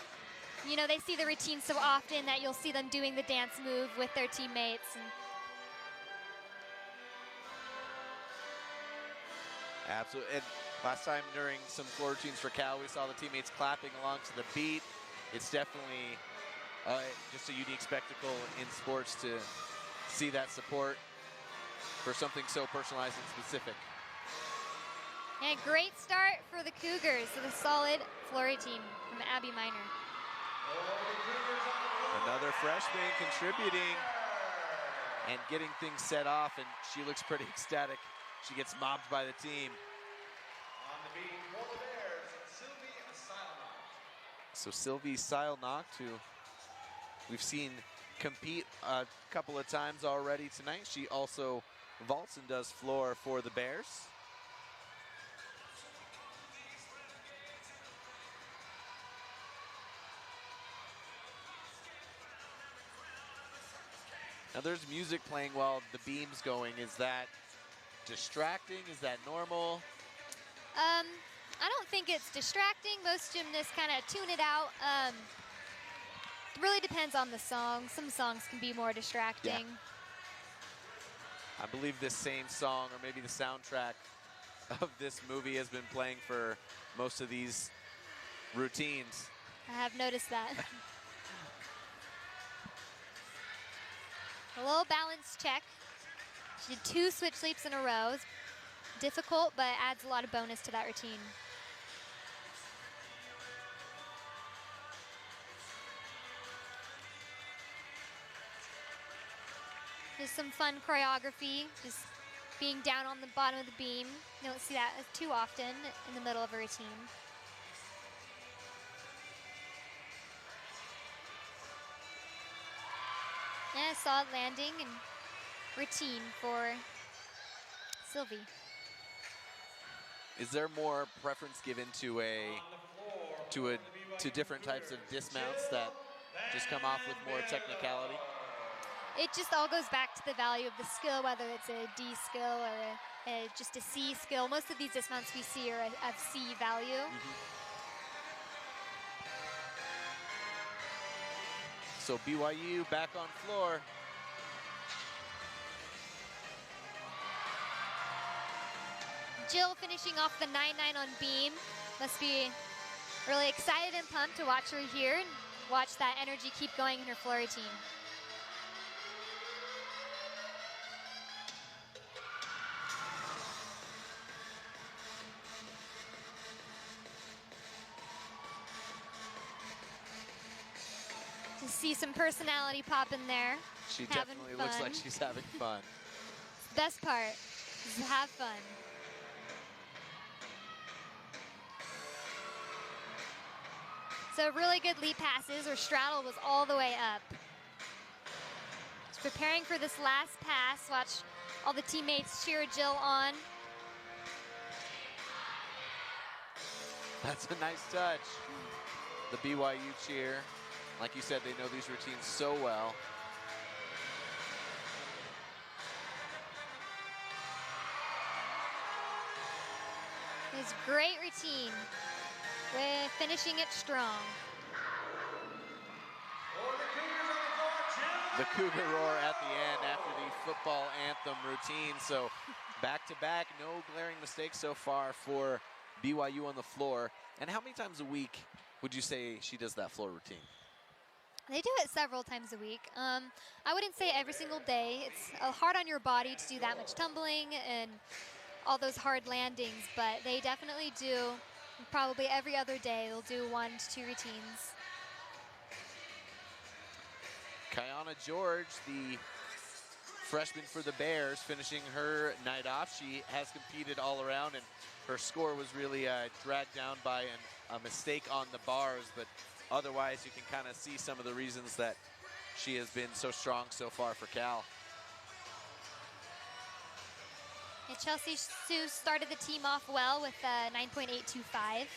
see the routine so often that you'll see them doing the dance move with their teammates. Absolutely. And last time during some floor routines for Cal, we saw the teammates clapping along to the beat. It's definitely just a unique spectacle in sports to see that support for something so personalized and specific. And a great start for the Cougars with a solid floor routine from Abby Miner. Another freshman contributing and getting things set off, and she looks pretty ecstatic. She gets mobbed by the team. On the beam for the Bears, Sylvie Seilnacht. So Sylvie Seilnacht, who we've seen compete a couple of times already tonight. She also vaults and does floor for the Bears. Now there's music playing while the beam's going. Is that distracting? Is that normal? I don't think it's distracting. Most gymnasts kind of tune it out. It really depends on the song. Some songs can be more distracting. Yeah. I believe this same song, or maybe the soundtrack of this movie, has been playing for most of these routines. I have noticed that. A little balance check. She did 2 switch leaps in a row. Difficult, but adds a lot of bonus to that routine. Just some fun choreography, just being down on the bottom of the beam. You don't see that too often in the middle of a routine. Yeah, solid landing and routine for Sylvie. Is there more preference given to different types of dismounts that just come off with more technicality? It just all goes back to the value of the skill, whether it's a D skill or just a C skill. Most of these dismounts we see are of C value. So BYU back on floor. Jill finishing off the 9-9 on beam. Must be really excited and pumped to watch her here and watch that energy keep going in her floor routine. To see some personality pop in there. She definitely looks like she's having fun. The best part is to have fun. So really good leap passes. Her straddle was all the way up. She's preparing for this last pass. Watch all the teammates cheer Jill on. That's a nice touch. The BYU cheer. Like you said, they know these routines so well. It's great routine. We're finishing it strong. The Cougar roar at the end after the football anthem routine. So back-to-back, no glaring mistakes so far for BYU on the floor. And how many times a week would you say she does that floor routine? They do it several times a week. I wouldn't say every single day. It's hard on your body to do that much tumbling and all those hard landings, but they definitely do. Probably every other day they'll do 1 to 2 routines. Kiana George, the freshman for the Bears, finishing her night off. She has competed all around, and her score was really dragged down by a mistake on the bars, but otherwise you can kind of see some of the reasons that she has been so strong so far for Cal. And Chelsea Sue started the team off well with 9.825.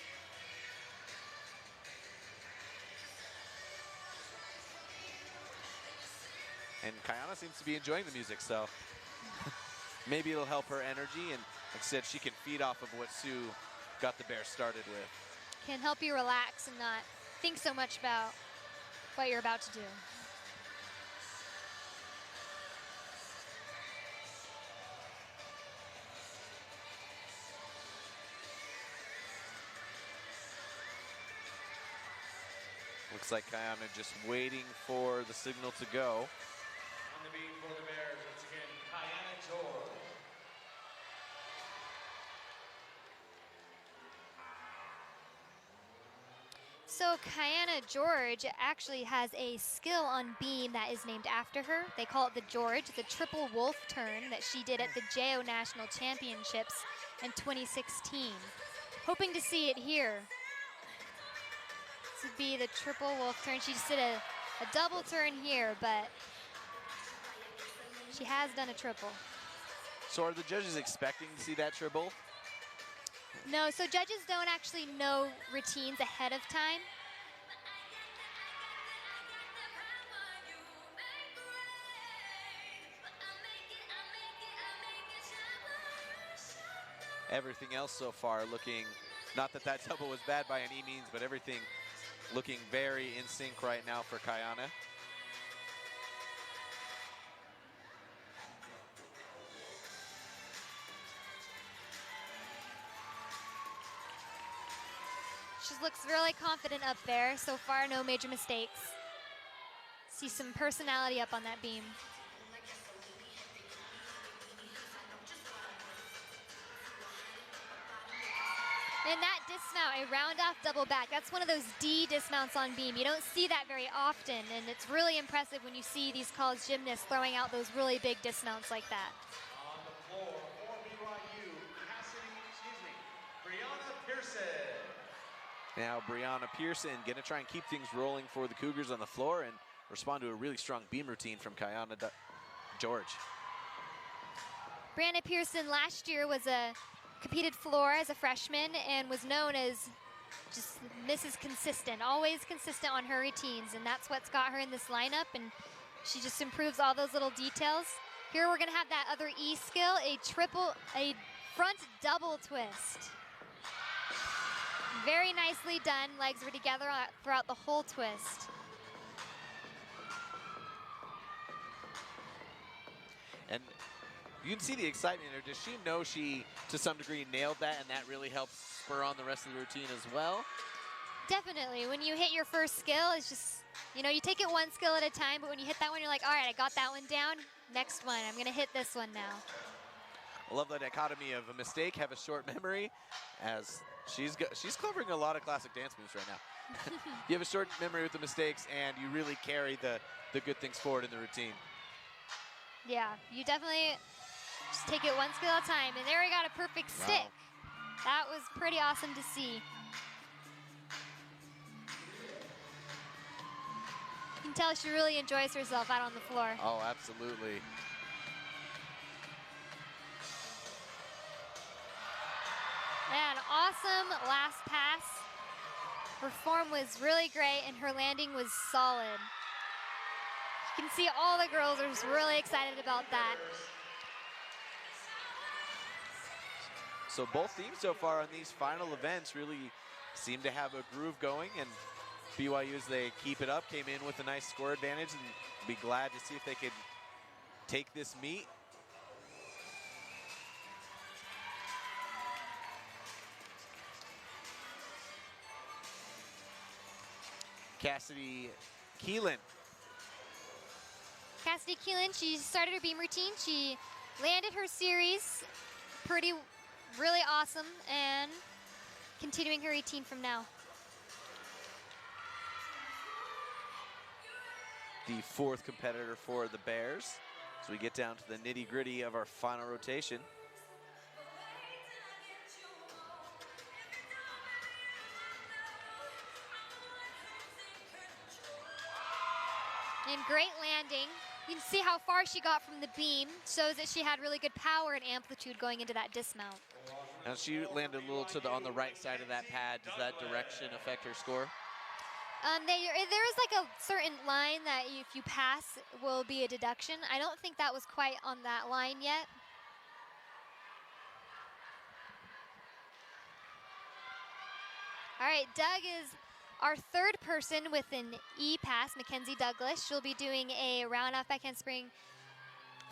And Kiana seems to be enjoying the music, so maybe it'll help her energy. And like I said, she can feed off of what Sue got the Bears started with. Can help you relax and not think so much about what you're about to do. Looks like Kiana just waiting for the signal to go. On the beat for the Bears, once again, Kiana George. So Kiana George actually has a skill on beam that is named after her. They call it the George, the triple wolf turn that she did at the JO National Championships in 2016. Hoping to see it here. This would be the triple wolf turn. She just did a double turn here, but she has done a triple. So are the judges expecting to see that triple? No, so judges don't actually know routines ahead of time. everything else so far looking, not that that double was bad by any means, but everything looking very in sync right now for Kayana. She looks really confident up there. So far, no major mistakes. See some personality up on that beam. And that dismount, a round off double back, that's one of those D dismounts on beam. You don't see that very often, and it's really impressive when you see these college gymnasts throwing out those really big dismounts like that. On the floor for BYU, Brianna Pearson. Now Brianna Pearson gonna try and keep things rolling for the Cougars on the floor and respond to a really strong beam routine from Kayana George. Brianna Pearson last year competed floor as a freshman and was known as just Mrs. Consistent, always consistent on her routines, and that's what's got her in this lineup, and she just improves all those little details. Here we're gonna have that other E skill, a front double twist. Very nicely done, legs were together throughout the whole twist. And you can see the excitement in her. Does she know she, to some degree, nailed that, and that really helps spur on the rest of the routine as well? Definitely. When you hit your first skill, it's just, you know, you take it one skill at a time, but when you hit that one, you're like, all right, I got that one down. Next one, I'm going to hit this one now. I love the dichotomy of a mistake, have a short memory, as she's covering a lot of classic dance moves right now. You have a short memory with the mistakes, and you really carry the good things forward in the routine. Yeah, you definitely just take it one skill at a time. And there we got a perfect stick. That was pretty awesome to see. You can tell she really enjoys herself out on the floor. Oh, absolutely. And awesome last pass. Her form was really great and her landing was solid. You can see all the girls are just really excited about that. So both teams so far on these final events really seem to have a groove going, and BYU, as they keep it up, came in with a nice score advantage, and be glad to see if they could take this meet. Cassidy Keelan. Cassidy Keelan, she started her beam routine. She landed her series really awesome, and continuing her routine from now. The fourth competitor for the Bears, as we get down to the nitty-gritty of our final rotation. And great landing. You can see how far she got from the beam. Shows that she had really good power and amplitude going into that dismount. Now she landed a little on the right side of that pad. Does that direction affect her score? There is like a certain line that if you pass will be a deduction. I don't think that was quite on that line yet. All right, Doug is our third person with an E pass, Mackenzie Douglas. She'll be doing a round off back handspring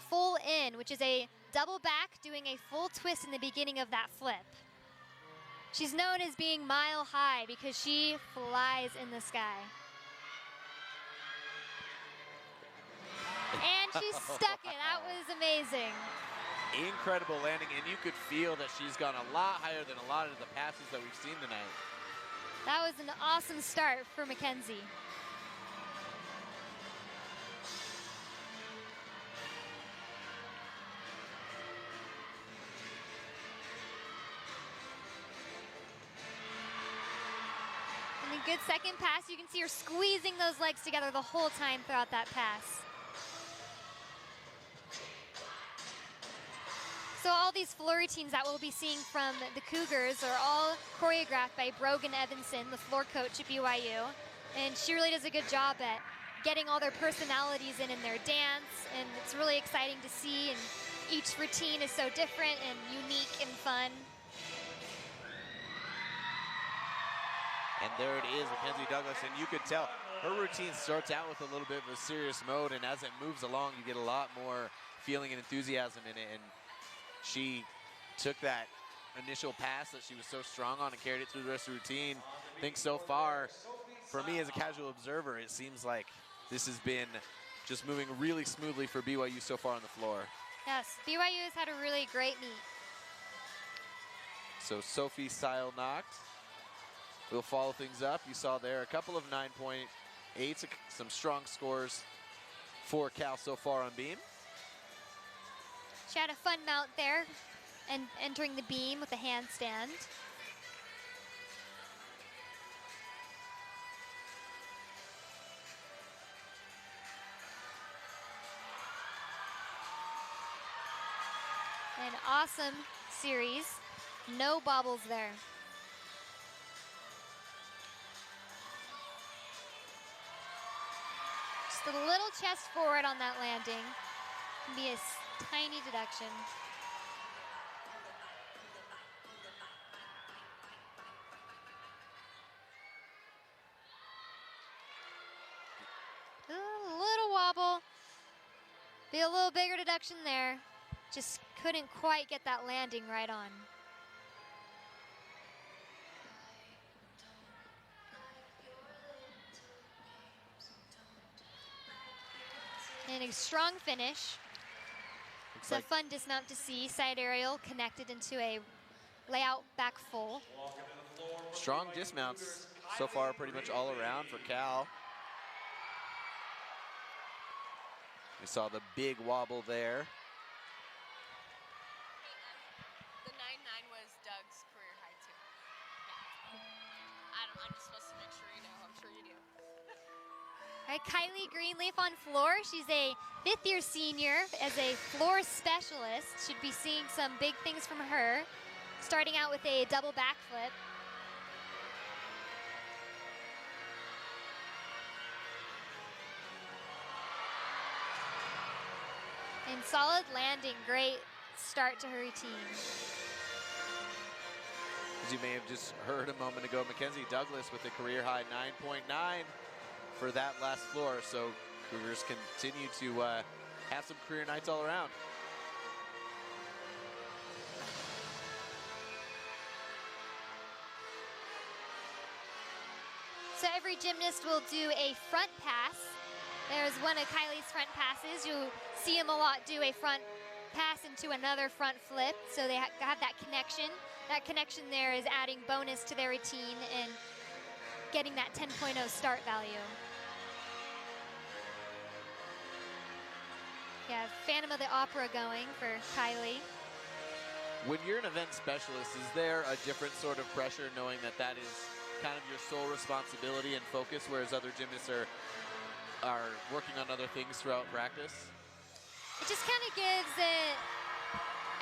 full in, which is a double back, doing a full twist in the beginning of that flip. She's known as being mile high because she flies in the sky. And she stuck it. That was amazing. Incredible landing, and you could feel that she's gone a lot higher than a lot of the passes that we've seen tonight. That was an awesome start for Mackenzie. And a good second pass. You can see her squeezing those legs together the whole time throughout that pass. So all these floor routines that we'll be seeing from the Cougars are all choreographed by Brogan Evanson, the floor coach at BYU. And she really does a good job at getting all their personalities in their dance. And it's really exciting to see. And each routine is so different and unique and fun. And there it is, Mackenzie Douglas, and you could tell her routine starts out with a little bit of a serious mode, and as it moves along, you get a lot more feeling and enthusiasm in it, and she took that initial pass that she was so strong on and carried it through the rest of the routine. I think so far, for me as a casual observer, it seems like this has been just moving really smoothly for BYU so far on the floor. Yes, BYU has had a really great meet. So Sophie Seil-Nacht will follow things up. You saw there a couple of 9.8s, some strong scores for Cal so far on beam. She had a fun mount there and entering the beam with a handstand. An awesome series. No bobbles there. Just a little chest forward on that landing. Can be a tiny deduction. A little wobble. Be a little bigger deduction there. Just couldn't quite get that landing right on. And a strong finish. It's a fun dismount to see. Side aerial connected into a layout back full. Strong dismounts so far pretty much all around for Cal. We saw the big wobble there. The 9.9 was Doug's career high too. Yeah. I'm just supposed to make sure you know. I'm sure you do. All right, Kylie Greenleaf on floor. She's a fifth-year senior as a floor specialist. Should be seeing some big things from her. Starting out with a double backflip. And solid landing, great start to her routine. As you may have just heard a moment ago, Mackenzie Douglas with a career high 9.9 for that last floor. So Cougars continue to have some career nights all around. So every gymnast will do a front pass. There's one of Kylie's front passes. You'll see them a lot do a front pass into another front flip. So they have that connection. That connection there is adding bonus to their routine and getting that 10.0 start value. Yeah, Phantom of the Opera going for Kylie. When you're an event specialist, is there a different sort of pressure knowing that that is kind of your sole responsibility and focus, whereas other gymnasts are working on other things throughout practice? It just kind of gives it,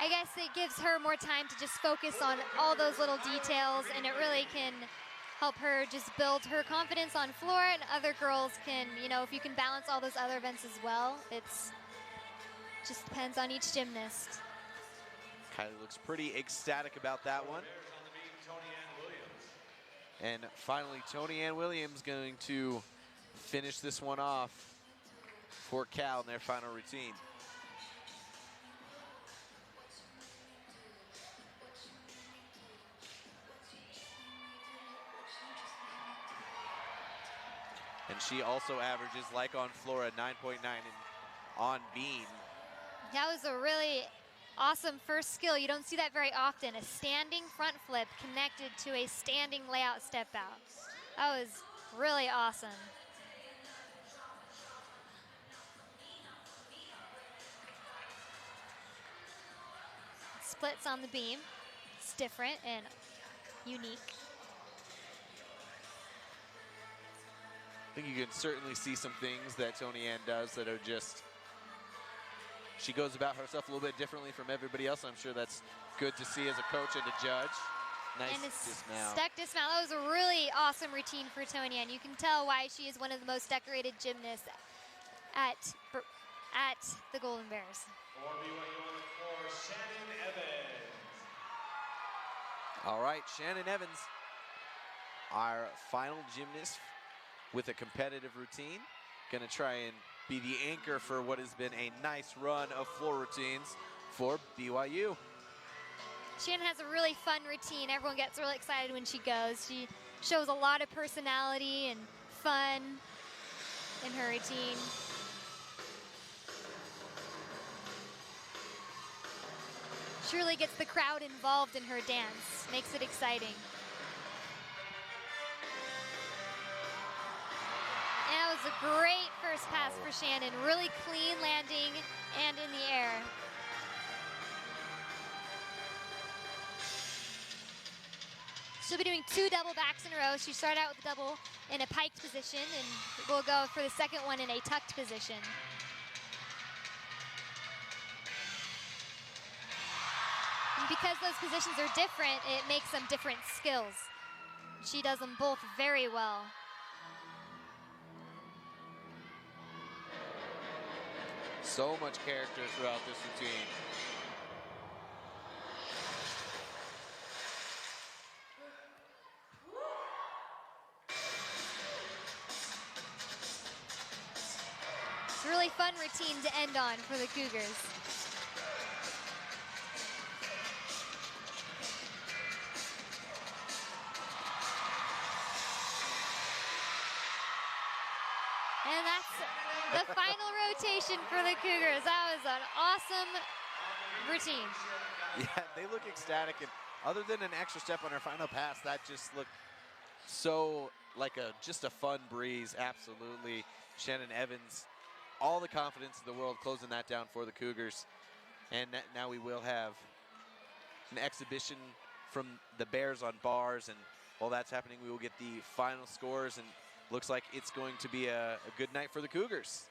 I guess it gives her more time to just focus on all those little details, and it really can help her just build her confidence on floor, and other girls can, you know, if you can balance all those other events as well, it's just depends on each gymnast. Kylie looks pretty ecstatic about that one. And finally, Tony Ann Williams going to finish this one off for Cal in their final routine. And she also averages, like on floor, a 9.9 on beam. That was a really awesome first skill. You don't see that very often. A standing front flip connected to a standing layout step out. That was really awesome. Splits on the beam. It's different and unique. I think you can certainly see some things that Tony Ann does that are just, she goes about herself a little bit differently from everybody else. I'm sure that's good to see as a coach and a judge. Nice and dismount. Stuck dismount. That was a really awesome routine for Tony Ann. You can tell why she is one of the most decorated gymnasts at the Golden Bears. For BYU on the floor, Shannon Evans. All right, Shannon Evans our final gymnast with a competitive routine. Gonna try and be the anchor for what has been a nice run of floor routines for BYU. Shannon has a really fun routine. Everyone gets really excited when she goes. She shows a lot of personality and fun in her routine. She really gets the crowd involved in her dance, makes it exciting. And that was a great first pass for Shannon. Really clean landing and in the air. She'll be doing 2 double backs in a row. She started out with a double in a piked position, and we'll go for the second one in a tucked position. And because those positions are different, it makes them different skills. She does them both very well. So much character throughout this routine. It's a really fun routine to end on for the Cougars. And that's the final rotation for the Cougars. That was an awesome routine. Yeah, they look ecstatic, and other than an extra step on her final pass, that just looked so like just a fun breeze. Absolutely. Shannon Evans, all the confidence in the world closing that down for the Cougars. And now we will have an exhibition from the Bears on bars, and while that's happening, we will get the final scores, and looks like it's going to be a good night for the Cougars.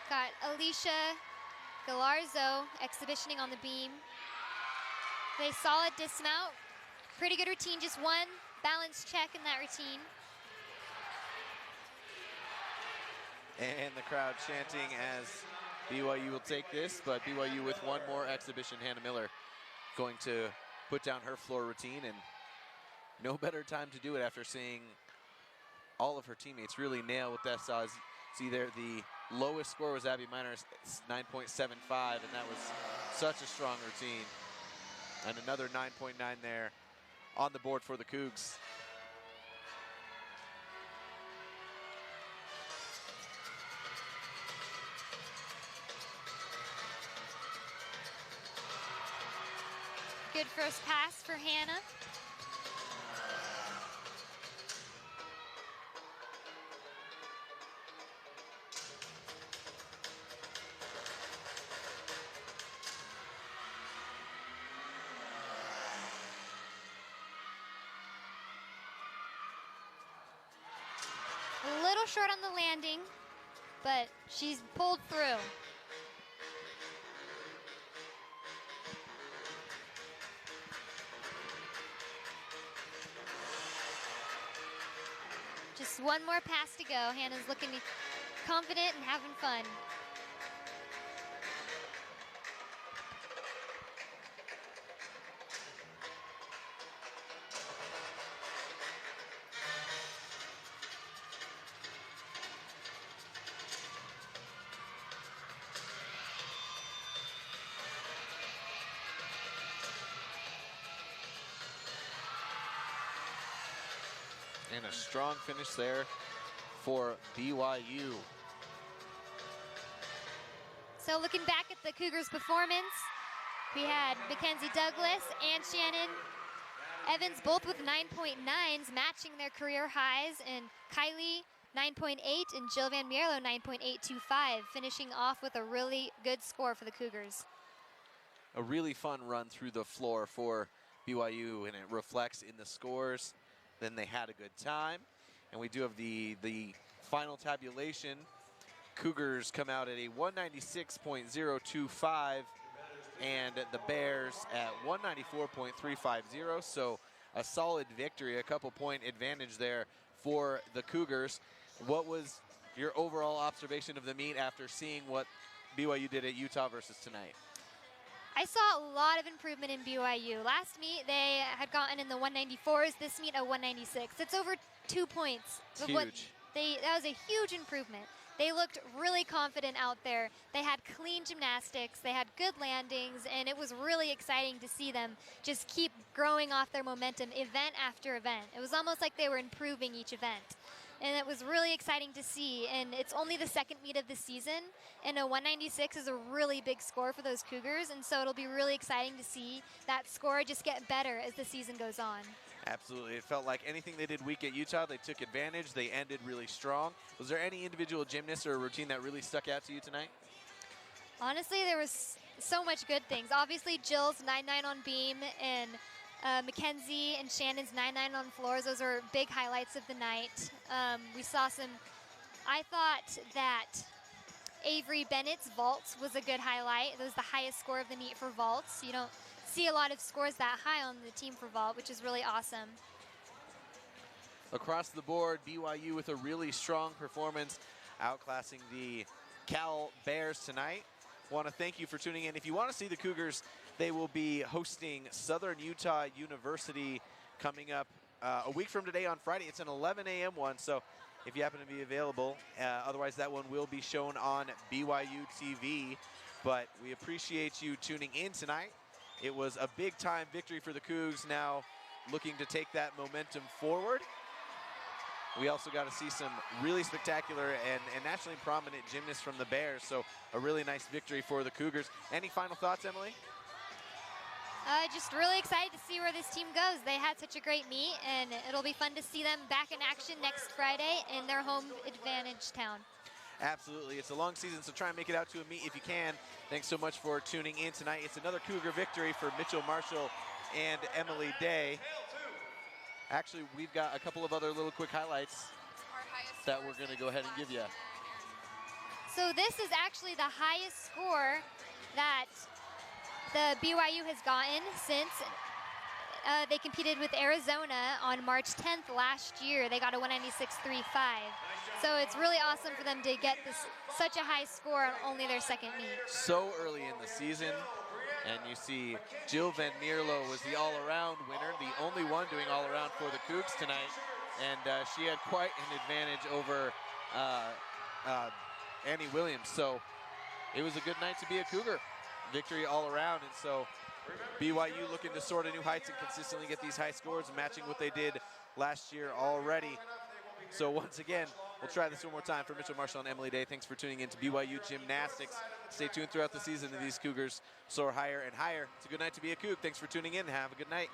Got Alicia Galarzo exhibitioning on the beam. They solid dismount. Pretty good routine, just one balance check in that routine. And the crowd chanting as BYU will take this, but BYU with one more exhibition. Hannah Miller going to put down her floor routine, and no better time to do it after seeing all of her teammates really nail what that saw. See there, the lowest score was Abby Minor's 9.75, and that was such a strong routine. And another 9.9 there on the board for the Cougs. Good first pass for Hannah. A little short on the landing, but she's pulled through. Just one more pass to go. Hannah's looking confident and having fun. And a strong finish there for BYU. So looking back at the Cougars' performance, we had Mackenzie Douglas and Shannon Evans both with 9.9s, matching their career highs, and Kylie 9.8 and Jill Van Mierlo 9.825, finishing off with a really good score for the Cougars. A really fun run through the floor for BYU, and it reflects in the scores. Then they had a good time, and we do have the final tabulation. Cougars come out at a 196.025, and the Bears at 194.350. So a solid victory, a couple point advantage there for the Cougars. What was your overall observation of the meet after seeing what BYU did at Utah versus tonight? I saw a lot of improvement in BYU. Last meet, they had gotten in the 194s. This meet, a 196. It's over 2 points. It's huge. That was a huge improvement. They looked really confident out there. They had clean gymnastics. They had good landings, and it was really exciting to see them just keep growing off their momentum event after event. It was almost like they were improving each event. And it was really exciting to see, and it's only the second meet of the season, and a 196 is a really big score for those Cougars, and so it'll be really exciting to see that score just get better as the season goes on. Absolutely. It felt like anything they did weak at Utah, they took advantage. They ended really strong. Was there any individual gymnast or a routine that really stuck out to you tonight? Honestly, there was so much good things. Obviously, Jill's 9-9 on beam, and Mackenzie and Shannon's 9-9 on floors. Those are big highlights of the night. We saw some, I thought that Avery Bennett's vaults was a good highlight. It was the highest score of the meet for vaults. You don't see a lot of scores that high on the team for vault, which is really awesome. Across the board, BYU with a really strong performance, outclassing the Cal Bears tonight. Want to thank you for tuning in. If you want to see the Cougars, they will be hosting Southern Utah University coming up a week from today on Friday. It's an 11 a.m. one, so if you happen to be available. Otherwise, that one will be shown on BYU TV. But we appreciate you tuning in tonight. It was a big-time victory for the Cougs, now looking to take that momentum forward. We also got to see some really spectacular and nationally prominent gymnasts from the Bears, so a really nice victory for the Cougars. Any final thoughts, Emily? Just really excited to see where this team goes. They had such a great meet, and it'll be fun to see them back in action next Friday in their home advantage town. Absolutely. It's a long season, so try and make it out to a meet if you can. Thanks so much for tuning in tonight. It's another Cougar victory for Mitchell Marshall and Emily Day. Actually, we've got a couple of other little quick highlights that we're going to go ahead and give you. So this is actually the highest score that the BYU has gotten since they competed with Arizona on March 10th last year. They got a 196.35. So it's really awesome for them to get such a high score on only their second meet. So early in the season, and you see Jill Van Mierlo was the all-around winner, the only one doing all-around for the Cougs tonight, and she had quite an advantage over Annie Williams. So it was a good night to be a Cougar. Victory all around, and so BYU looking to soar to new heights and consistently get these high scores, matching what they did last year already. So once again, we'll try this one more time for Mitchell Marshall and Emily Day. Thanks for tuning in to BYU Gymnastics. Stay tuned throughout the season as these Cougars soar higher and higher. It's a good night to be a Coug. Thanks for tuning in. Have a good night.